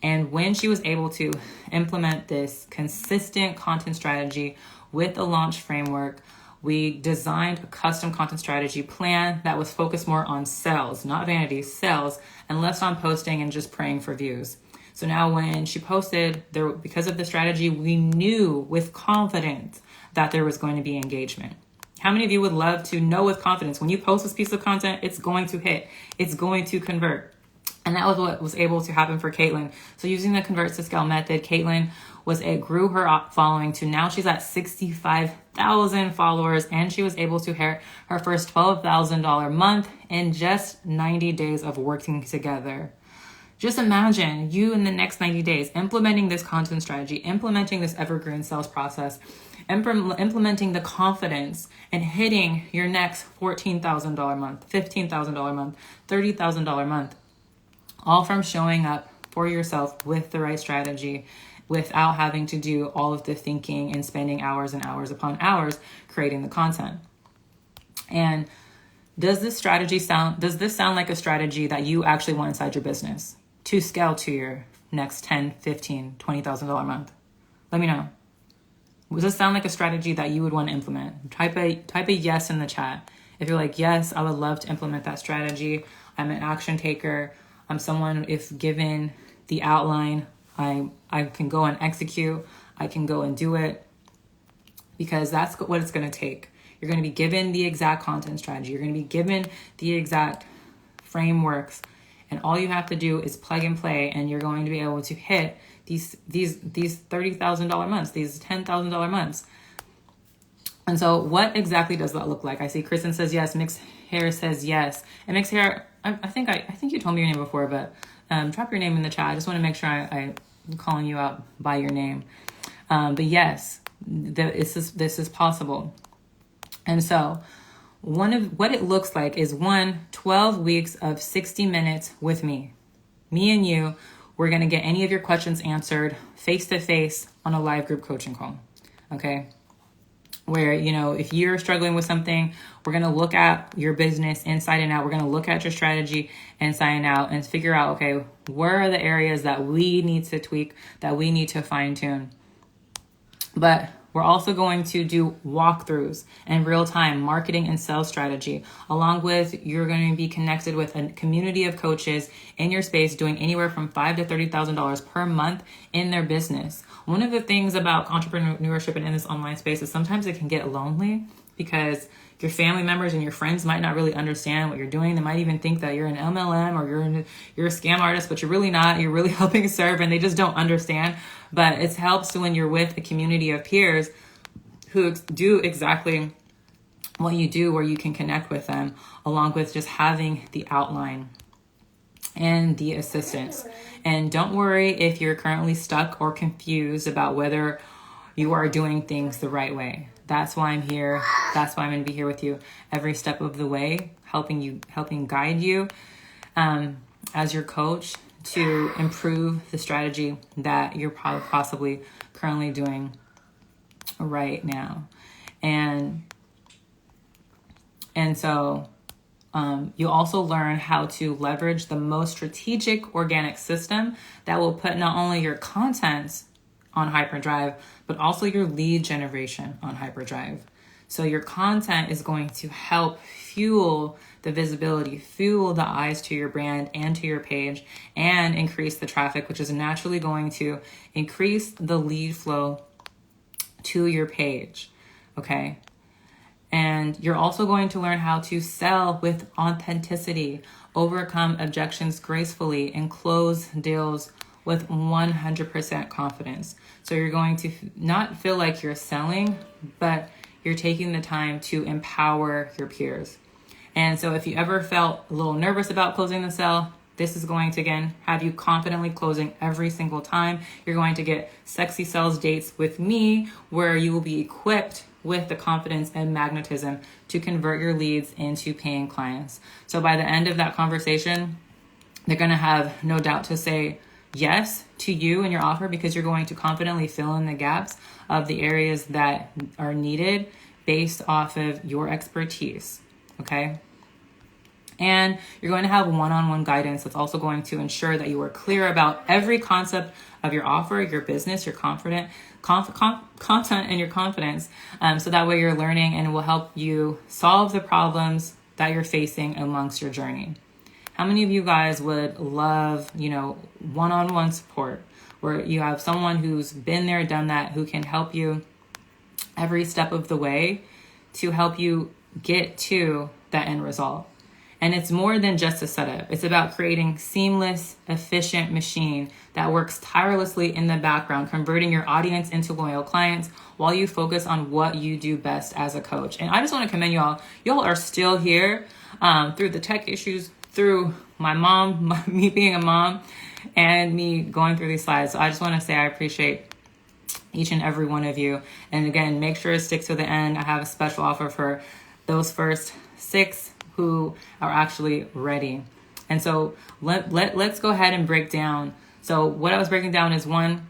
And when she was able to implement this consistent content strategy with a launch framework, we designed a custom content strategy plan that was focused more on sales, not vanity, sales, and less on posting and just praying for views. So now when she posted, because of the strategy, we knew with confidence that there was going to be engagement. How many of you would love to know with confidence when you post this piece of content, it's going to hit, it's going to convert? And that was what was able to happen for Caitlin. So using the Convert to Scale method, Caitlin grew her following to now she's at 65,000 followers, and she was able to hit her first $12,000 month in just 90 days of working together. Just imagine you in the next 90 days implementing this content strategy, implementing this evergreen sales process, implementing the confidence and hitting your next $14,000 month, $15,000 month, $30,000 month, all from showing up for yourself with the right strategy without having to do all of the thinking and spending hours and hours upon hours creating the content. And does this sound like a strategy that you actually want inside your business to scale to your next $10,000, $15,000, $20,000 month? Let me know. Does this sound like a strategy that you would want to implement? Type a yes in the chat. If you're like, yes, I would love to implement that strategy. I'm an action taker. I'm someone, if given the outline, I can go and execute. I can go and do it, because that's what it's going to take. You're going to be given the exact content strategy. You're going to be given the exact frameworks, and all you have to do is plug and play, and you're going to be able to hit these $30,000 months, these $10,000 months. And so what exactly does that look like? I see Kristen says, yes, mix Hair says yes. And Mixed Hair, I think you told me your name before, but drop your name in the chat. I just want to make sure I'm calling you out by your name. But yes, this is possible. And so what it looks like is 12 weeks of 60 minutes with me. Me and you, we're going to get any of your questions answered face-to-face on a live group coaching call. Okay? Where, if you're struggling with something, we're going to look at your business inside and out. We're going to look at your strategy inside and out and figure out, okay, where are the areas that we need to tweak, that we need to fine tune. But we're also going to do walkthroughs and real-time marketing and sales strategy, along with you're going to be connected with a community of coaches in your space doing anywhere from $5,000 to $30,000 per month in their business. One of the things about entrepreneurship and in this online space is sometimes it can get lonely because your family members and your friends might not really understand what you're doing. They might even think that you're an MLM or you're a scam artist, but you're really not. You're really helping serve, and they just don't understand. But it helps when you're with a community of peers who do exactly what you do, where you can connect with them, along with just having the outline and the assistance. And don't worry if you're currently stuck or confused about whether you are doing things the right way. That's why I'm here. That's why I'm going to be here with you every step of the way, helping guide you as your coach to improve the strategy that you're possibly currently doing right now. And so you'll also learn how to leverage the most strategic organic system that will put not only your contents on hyperdrive, but also your lead generation on hyperdrive. So your content is going to help fuel the visibility, fuel the eyes to your brand and to your page, and increase the traffic, which is naturally going to increase the lead flow to your page. Okay. And you're also going to learn how to sell with authenticity, overcome objections gracefully, and close deals with 100% confidence. So you're going to not feel like you're selling, but you're taking the time to empower your peers. And so if you ever felt a little nervous about closing the sale, this is going to, again, have you confidently closing every single time. You're going to get sexy sales dates with me, where you will be equipped with the confidence and magnetism to convert your leads into paying clients. So by the end of that conversation, they're going to have no doubt to say yes to you and your offer, because you're going to confidently fill in the gaps of the areas that are needed based off of your expertise. Okay. And you're going to have one-on-one guidance that's also going to ensure that you are clear about every concept of your offer, your business, your content, and your confidence. So that way you're learning, and it will help you solve the problems that you're facing amongst your journey. How many of you guys would love, one-on-one support, where you have someone who's been there, done that, who can help you every step of the way to help you get to that end result? And it's more than just a setup. It's about creating seamless, efficient machine that works tirelessly in the background, converting your audience into loyal clients while you focus on what you do best as a coach. And I just want to commend y'all. Y'all are still here through the tech issues, through my mom, me being a mom, and me going through these slides. So I just want to say I appreciate each and every one of you. And again, make sure to stick to the end. I have a special offer for those first 6 who are actually ready. And so let's go ahead and break down. So what I was breaking down is 1,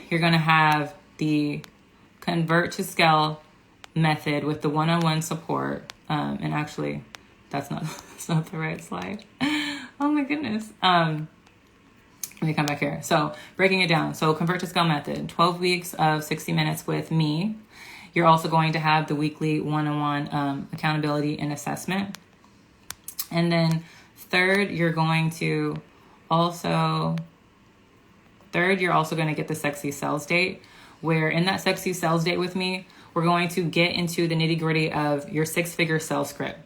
you're going to have the convert to scale method with the one-on-one support. And actually, that's not the right slide. Oh my goodness. Let me come back here. So breaking it down. So convert to scale method, 12 weeks of 60 minutes with me. You're also going to have the weekly one-on-one accountability and assessment. And then third, you're also going to get the sexy sales date, where in that sexy sales date with me, we're going to get into the nitty-gritty of your 6-figure sales script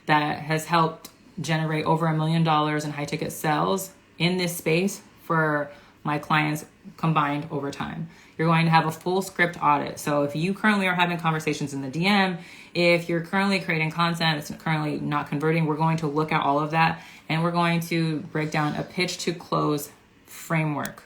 that has helped generate over $1 million in high-ticket sales in this space for my clients combined over time. You're going to have a full script audit. So if you currently are having conversations in the DM, if you're currently creating content that's currently not converting, we're going to look at all of that, and we're going to break down a pitch to close framework.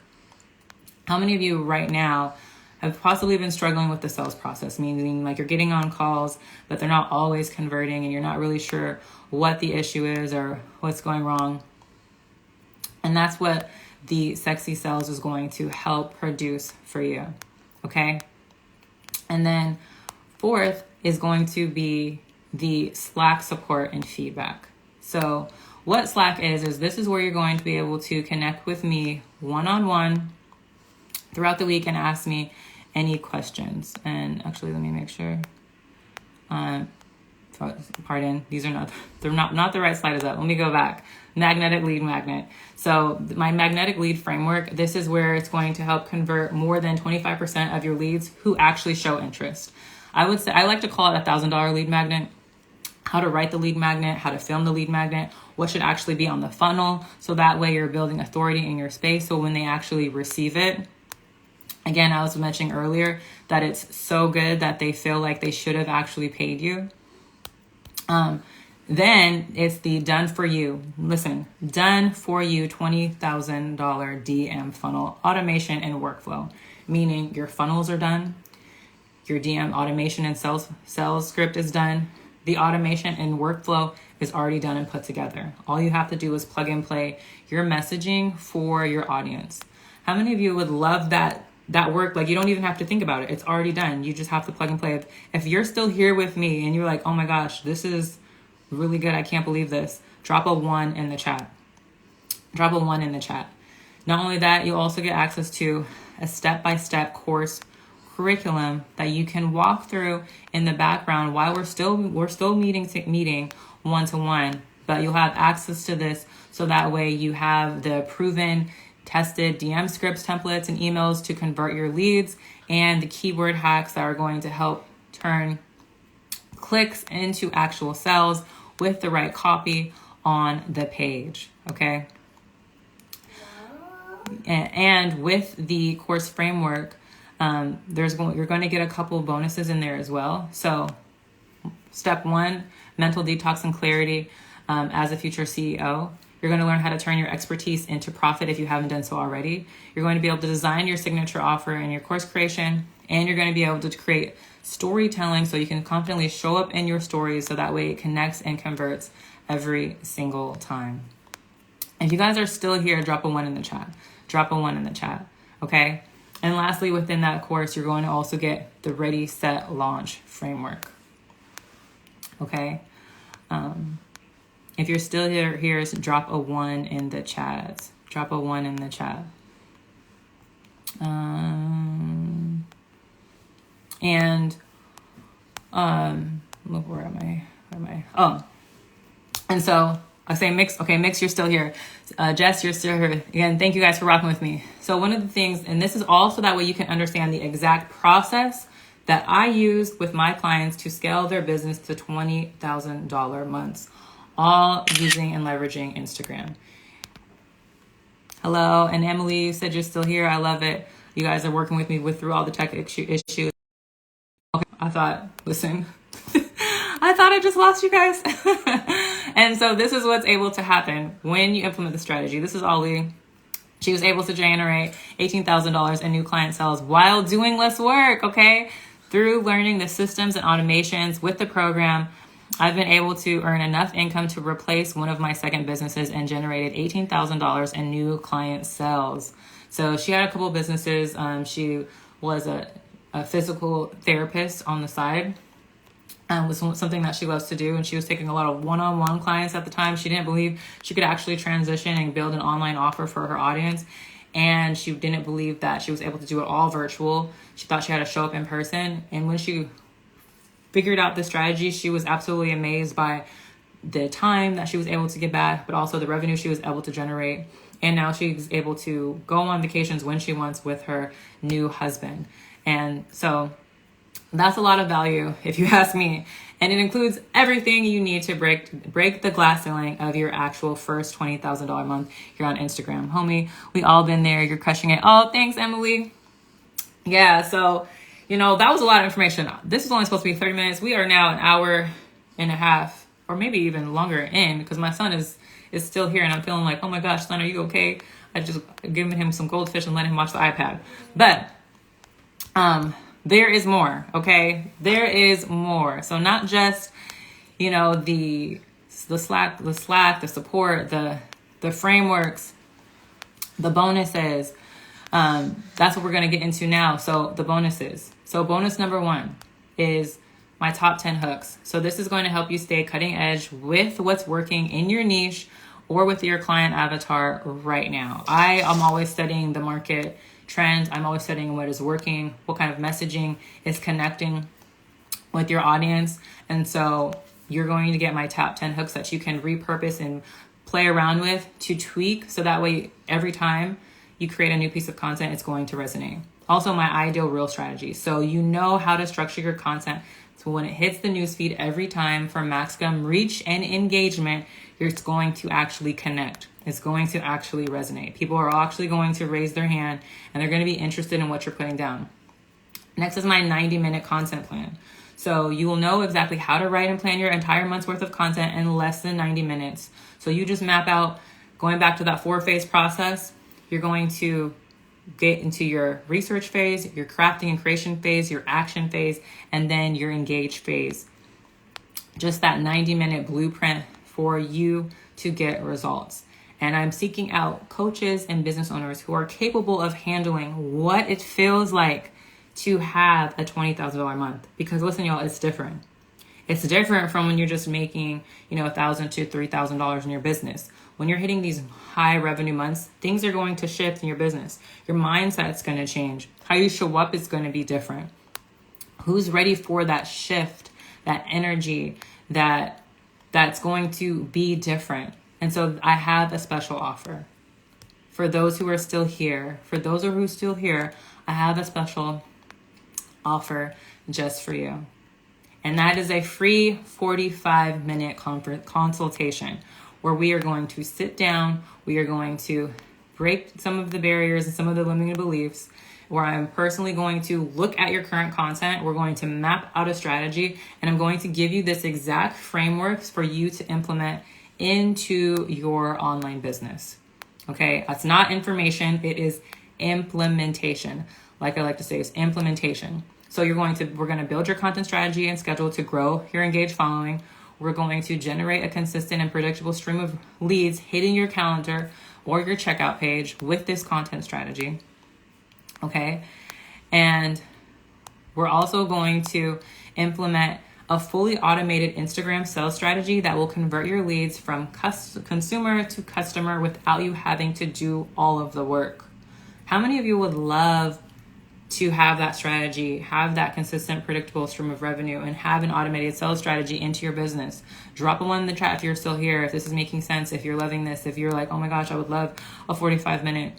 How many of you right now have possibly been struggling with the sales process, meaning like you're getting on calls, but they're not always converting and you're not really sure what the issue is or what's going wrong? And that's what the Sexy Sales is going to help produce for you, okay? And then fourth is going to be the Slack support and feedback. So what Slack is this is where you're going to be able to connect with me one-on-one throughout the week and ask me any questions. And actually, let me make sure. Pardon, they're not the right slide is up. Let me go back. Magnetic lead magnet. So my magnetic lead framework, this is where it's going to help convert more than 25% of your leads who actually show interest. I would say, I like to call it $1,000 lead magnet. How to write the lead magnet, how to film the lead magnet, what should actually be on the funnel. So that way you're building authority in your space. So when they actually receive it, again, I was mentioning earlier that it's so good that they feel like they should have actually paid you. Then it's the done for you. Listen, done for you $20,000 DM funnel automation and workflow, meaning your funnels are done. Your DM automation and sales script is done. The automation and workflow is already done and put together. All you have to do is plug and play your messaging for your audience. How many of you would love that work? Like, you don't even have to think about it. It's already done. You just have to plug and play. If you're still here with me and you're like, oh my gosh, this is really good, I can't believe this, drop a 1 in the chat. Drop a 1 in the chat. Not only that, you'll also get access to a step-by-step course curriculum that you can walk through in the background while we're still meeting one-to-one, but you'll have access to this so that way you have the proven tested DM scripts, templates, and emails to convert your leads, and the keyword hacks that are going to help turn clicks into actual sales with the right copy on the page, okay? And with the course framework, you're going to get a couple of bonuses in there as well. So step 1, mental detox and clarity as a future CEO. You're going to learn how to turn your expertise into profit if you haven't done so already. You're going to be able to design your signature offer in your course creation, and you're going to be able to create storytelling so you can confidently show up in your stories so that way it connects and converts every single time. If you guys are still here, drop a 1 in the chat. Drop a 1 in the chat, okay? And lastly, within that course, you're going to also get the Ready, Set, Launch framework, okay? If you're still here, drop a 1 in the chat. Drop a 1 in the chat. Look, where am I? Oh, and so I say Mix. Okay, Mix, you're still here. Jess, you're still here. Again, thank you guys for rocking with me. So one of the things, and this is also that way you can understand the exact process that I use with my clients to scale their business to $20,000 months, all using and leveraging Instagram. Hello, and Emily, you said you're still here. I love it. You guys are working with me through all the tech issues. Okay, I thought I just lost you guys. And so this is what's able to happen when you implement the strategy. This is Ollie. She was able to generate $18,000 in new client sales while doing less work, okay? Through learning the systems and automations with the program, I've been able to earn enough income to replace one of my second businesses and generated $18,000 in new client sales. So she had a couple of businesses. She was a physical therapist on the side. Was something that she loves to do, and she was taking a lot of one-on-one clients at the time. She didn't believe she could actually transition and build an online offer for her audience, and she didn't believe that she was able to do it all virtual. She thought she had to show up in person, and when she figured out the strategy, she was absolutely amazed by the time that she was able to get back, but also the revenue she was able to generate. And now she's able to go on vacations when she wants with her new husband. And so That's a lot of value if you ask me. And it includes everything you need to break the glass ceiling of your actual first $20,000 month here on Instagram. Homie, we all been there. You're crushing it. Oh, thanks, Emily. Yeah, so, that was a lot of information. This was only supposed to be 30 minutes. We are now an hour and a half, or maybe even longer in, because my son is still here and I'm feeling like, oh my gosh, son, are you okay? I just given him some goldfish and let him watch the iPad. But, there is more, okay? There is more. So not just, the Slack, the support, the frameworks, the bonuses. That's what we're going to get into now. So the bonuses. So bonus number 1 is my top 10 hooks. So this is going to help you stay cutting edge with what's working in your niche or with your client avatar right now. I am always studying the market trend. I'm always studying what is working, what kind of messaging is connecting with your audience. And so you're going to get my top 10 hooks that you can repurpose and play around with to tweak. So that way, every time you create a new piece of content, it's going to resonate. Also, my ideal reel strategy. So you know how to structure your content. So when it hits the newsfeed every time for maximum reach and engagement, it's going to actually connect. It's going to actually resonate. People are actually going to raise their hand and they're going to be interested in what you're putting down. Next is my 90-minute content plan. So you will know exactly how to write and plan your entire month's worth of content in less than 90 minutes. So you just map out, going back to that 4-phase process, you're going to get into your research phase, your crafting and creation phase, your action phase, and then your engage phase. Just that 90-minute blueprint for you to get results. And I'm seeking out coaches and business owners who are capable of handling what it feels like to have a $20,000 month. Because listen, y'all, it's different. It's different from when you're just making, $1,000 to $3,000 in your business. When you're hitting these high revenue months, things are going to shift in your business. Your mindset's going to change. How you show up is going to be different. Who's ready for that shift, that energy, that's going to be different? And so I have a special offer for those who are still here. For those who are still here, I have a special offer just for you. And that is a free 45-minute consultation where we are going to sit down. We are going to break some of the barriers and some of the limiting beliefs, where I'm personally going to look at your current content. We're going to map out a strategy, and I'm going to give you this exact frameworks for you to implement into your online business. Okay, that's not information, it is implementation. Like I like to say, it's implementation. So we're going to build your content strategy and schedule to grow your engaged following. We're going to generate a consistent and predictable stream of leads hitting your calendar or your checkout page with this content strategy. Okay, and we're also going to implement a fully automated Instagram sales strategy that will convert your leads from consumer to customer without you having to do all of the work. How many of you would love to have that strategy, have that consistent, predictable stream of revenue, and have an automated sales strategy into your business? Drop a 1 in the chat if you're still here, if this is making sense, if you're loving this, if you're like, oh my gosh, I would love a 45-minute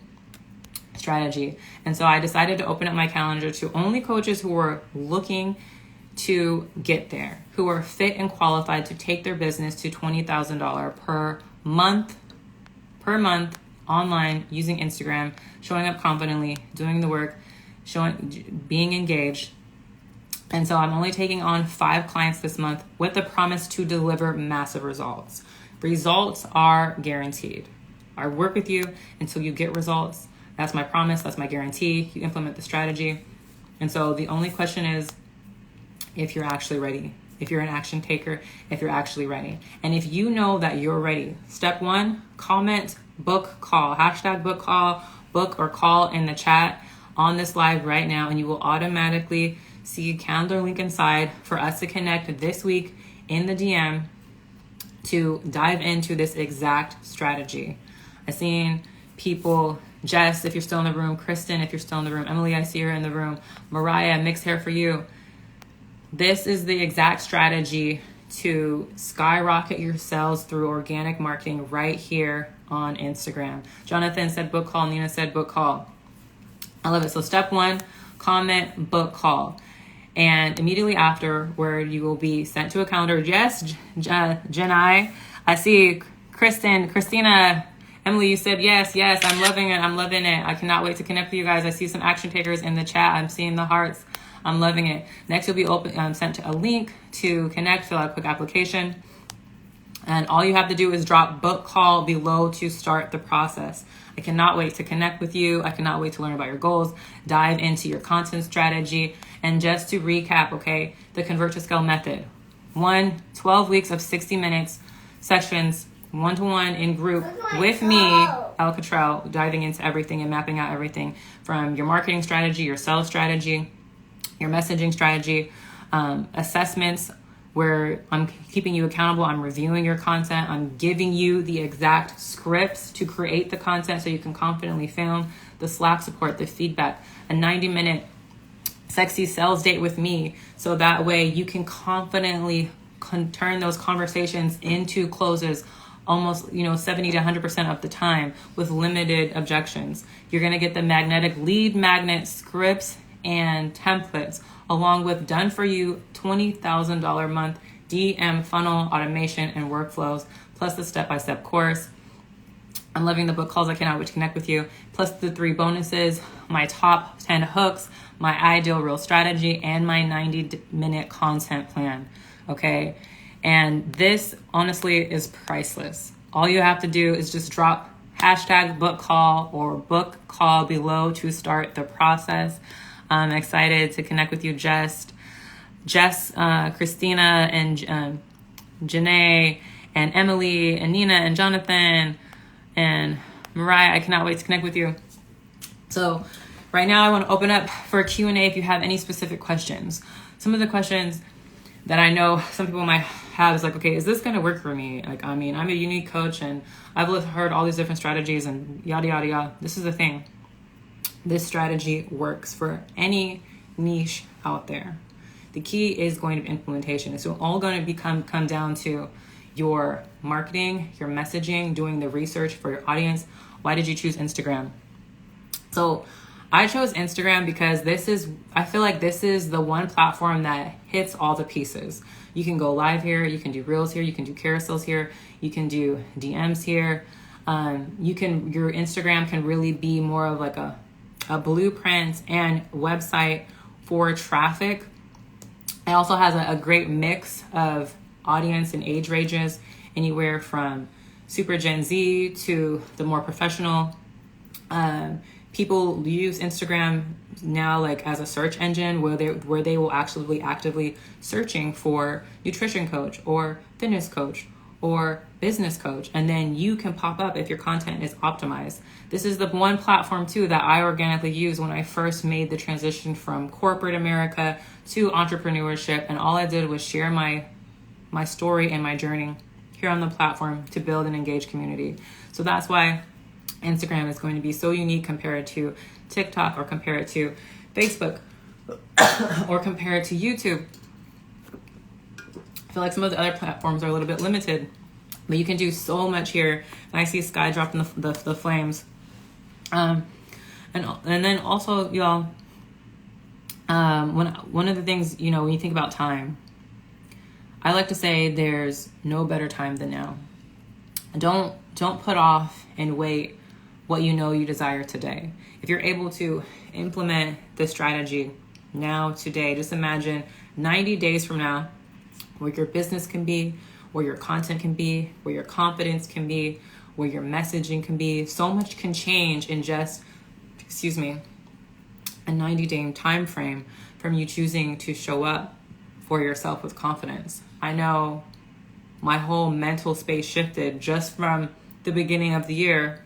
strategy. And so I decided to open up my calendar to only coaches who are looking to get there, who are fit and qualified to take their business to $20,000 per month online using Instagram, showing up confidently, doing the work, being engaged. And so I'm only taking on 5 clients this month with the promise to deliver massive results. Results are guaranteed. I work with you until you get results. That's my promise. That's my guarantee. You implement the strategy. And so the only question is if you're actually ready, if you're an action taker, if you're actually ready. And if you know that you're ready, step 1, comment book call, hashtag book call, book or call in the chat on this live right now. And you will automatically see a calendar link inside for us to connect this week in the DM to dive into this exact strategy. I've seen people, Jess, if you're still in the room, Kristen, if you're still in the room, Emily, I see her in the room, Mariah, mixed hair for you. This is the exact strategy to skyrocket your sales through organic marketing right here on Instagram. Jonathan said book call. Nina said book call. I love it. So step 1, comment book call. And immediately after, where you will be sent to a calendar. Yes, Jenai, I see Christina, Emily, you said yes, I'm loving it. I cannot wait to connect with you guys. I see some action takers in the chat. I'm seeing the hearts. I'm loving it. Next, you'll be sent to a link to connect, fill out a quick application. And all you have to do is drop book call below to start the process. I cannot wait to connect with you. I cannot wait to learn about your goals, dive into your content strategy. And just to recap, okay, the Convert to Scale method. 12 weeks of 60 minutes sessions, one-to-one in group with me, Elle Cottrell, diving into everything and mapping out everything from your marketing strategy, your sales strategy, your messaging strategy, assessments, where I'm keeping you accountable. I'm reviewing your content. I'm giving you the exact scripts to create the content so you can confidently film, the Slack support, the feedback, a 90-minute sexy sales date with me. So that way you can confidently turn those conversations into closes almost, 70 to 100% of the time with limited objections. You're going to get the magnetic lead magnet scripts and templates, along with done for you $20,000 a month DM funnel automation and workflows, plus the step-by-step course. I'm loving the book calls. I cannot wait to connect with you. Plus the 3 bonuses, my top 10 hooks, my ideal reel strategy, and my 90-minute content plan. Okay. And this honestly is priceless. All you have to do is just drop hashtag book call or book call below to start the process. I'm excited to connect with you, Jess, Christina, and Janae, and Emily, and Nina, and Jonathan, and Mariah. I cannot wait to connect with you. So right now I want to open up for a Q&A if you have any specific questions. Some of the questions that I know some people might have is like, okay, is this going to work for me? Like, I mean, I'm a unique coach and I've heard all these different strategies and yada, yada, yada. This is the thing. This strategy works for any niche out there. The key is going to be implementation. It's all going to come down to your marketing, your messaging, doing the research for your audience. Why did you choose Instagram? So I chose Instagram because I feel like this is the one platform that hits all the pieces. You can go live here, you can do reels here, you can do carousels here, you can do DMs here. Your Instagram can really be more of like a blueprint and website for traffic. It also has a great mix of audience and age ranges, anywhere from super Gen Z to the more professional. People use Instagram now like as a search engine where they will actually be actively searching for nutrition coach or fitness coach or business coach, and then you can pop up if your content is optimized. This is the one platform too that I organically used when I first made the transition from corporate America to entrepreneurship, and all I did was share my story and my journey here on the platform to build and engage community. So that's why Instagram is going to be so unique compared to TikTok or compared to Facebook or compared to YouTube. I feel like some of the other platforms are a little bit limited, but you can do so much here. And I see Sky dropping the flames. And then also, y'all, one of the things, when you think about time, I like to say there's no better time than now. Don't put off and wait what you desire today. If you're able to implement this strategy now, today, just imagine 90 days from now, where your business can be, where your content can be, where your confidence can be, where your messaging can be. So much can change in just, a 90-day time frame from you choosing to show up for yourself with confidence. I know my whole mental space shifted just from the beginning of the year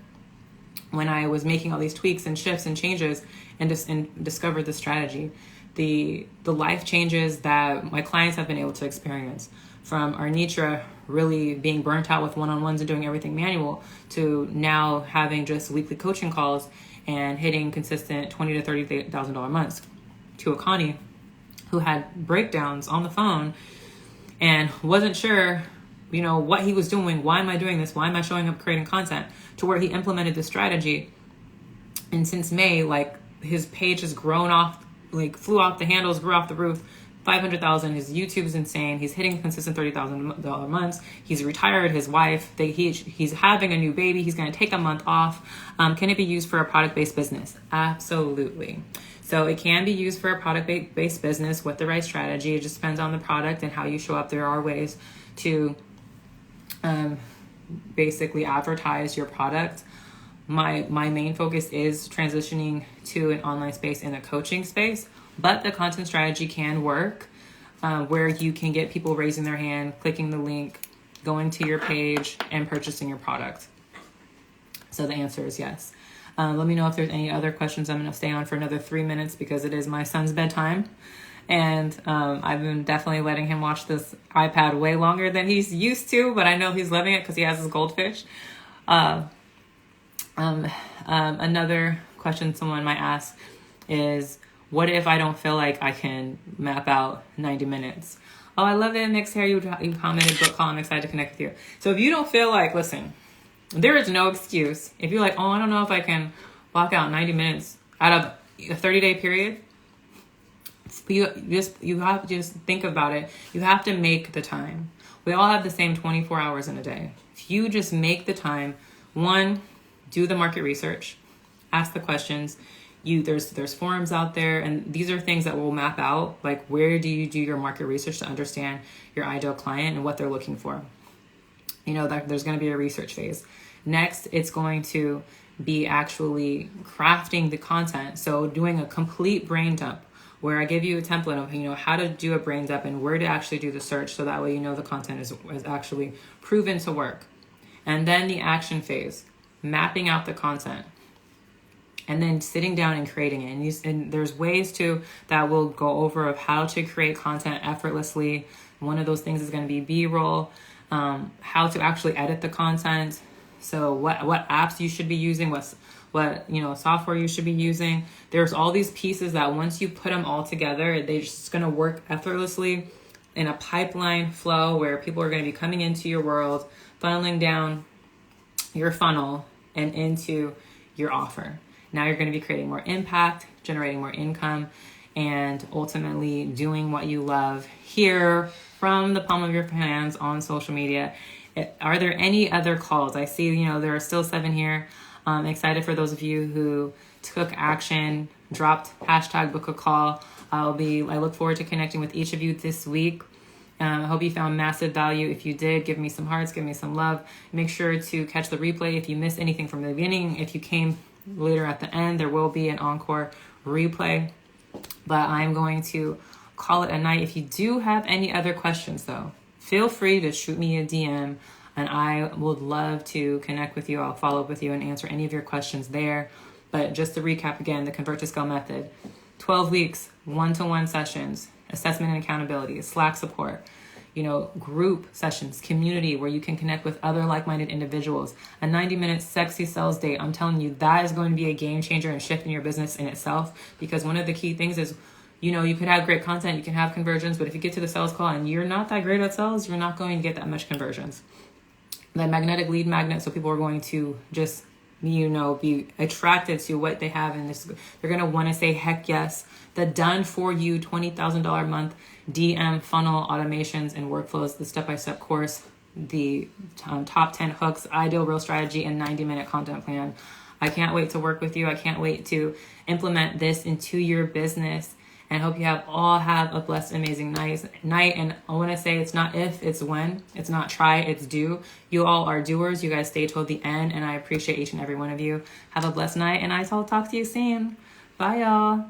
when I was making all these tweaks and shifts and changes and discovered the strategy. The life changes that my clients have been able to experience, from Arnitra really being burnt out with one-on-ones and doing everything manual to now having just weekly coaching calls and hitting consistent $20,000 to $30,000 months, to Akani, who had breakdowns on the phone and wasn't sure, what he was doing. Why am I doing this? Why am I showing up creating content? To where he implemented the strategy. And since May, his page has grown off like flew off the handles, grew off the roof. 500,000. His YouTube is insane. He's hitting consistent $30,000 months. He's retired. His wife, he's having a new baby. He's going to take a month off. Can it be used for a product-based business? Absolutely. So it can be used for a product-based business with the right strategy. It just depends on the product and how you show up. There are ways to basically advertise your product. My main focus is transitioning to an online space in a coaching space. But the content strategy can work where you can get people raising their hand, clicking the link, going to your page, and purchasing your product. So the answer is yes. Let me know if there's any other questions. I'm going to stay on for another 3 minutes because it is my son's bedtime. And I've been definitely letting him watch this iPad way longer than he's used to, but I know he's loving it because he has his goldfish. Another question someone might ask is, what if I don't feel like I can map out 90 minutes? Oh, I love it. Mixed hair. You commented book call. I'm excited to connect with you. So if you don't feel like, listen, there is no excuse. If you're like, oh, I don't know if I can block out 90 minutes out of a 30-day period, you have to just think about it. You have to make the time. We all have the same 24 hours in a day. If you just make the time, one, do the market research, ask the questions. There's forums out there, and these are things that will map out, like, where do you do your market research to understand your ideal client and what they're looking for. There's going to be a research phase. Next, it's going to be actually crafting the content. So doing a complete brain dump where I give you a template of, how to do a brain dump and where to actually do the search. So that way, the content is actually proven to work. And then the action phase, mapping out the content. And then sitting down and creating it. And there's ways that we'll go over of how to create content effortlessly. One of those things is going to be B-roll, how to actually edit the content. So what apps you should be using, what software you should be using. There's all these pieces that once you put them all together, they're just going to work effortlessly in a pipeline flow where people are going to be coming into your world, funneling down your funnel and into your offer. Now you're going to be creating more impact, generating more income, and ultimately doing what you love here from the palm of your hands on social media. Are there any other calls? I see, there are still 7 here. I'm excited for those of you who took action, dropped hashtag book a call. I look forward to connecting with each of you this week. I hope you found massive value. If you did, give me some hearts, give me some love. Make sure to catch the replay if you missed anything from the beginning. If you came later at the end, there will be an encore replay. But I'm going to call it a night. If you do have any other questions, though, feel free to shoot me a DM, and I would love to connect with you. I'll follow up with you and answer any of your questions there. But just to recap again, the Convert to Scale method, 12 weeks, one-to-one sessions, assessment and accountability, Slack support, group sessions, community where you can connect with other like-minded individuals, a 90-minute sexy sales date. I'm telling you, that is going to be a game changer and shift in your business in itself, because one of the key things is, you could have great content, you can have conversions, but if you get to the sales call and you're not that great at sales, you're not going to get that much conversions. The magnetic lead magnet, so people are going to just, be attracted to what they have, and they're going to want to say heck yes. The done for you $20,000 a month DM funnel automations and workflows, the step-by-step course, the top 10 hooks, ideal real strategy, and 90-minute content plan. I can't wait to work with you. I can't wait to implement this into your business, and hope you all have a blessed, amazing night. And I want to say, it's not if, it's when. It's not try, it's do. You all are doers. You guys stay till the end, and I appreciate each and every one of you. Have a blessed night, and I'll talk to you soon. Bye, y'all.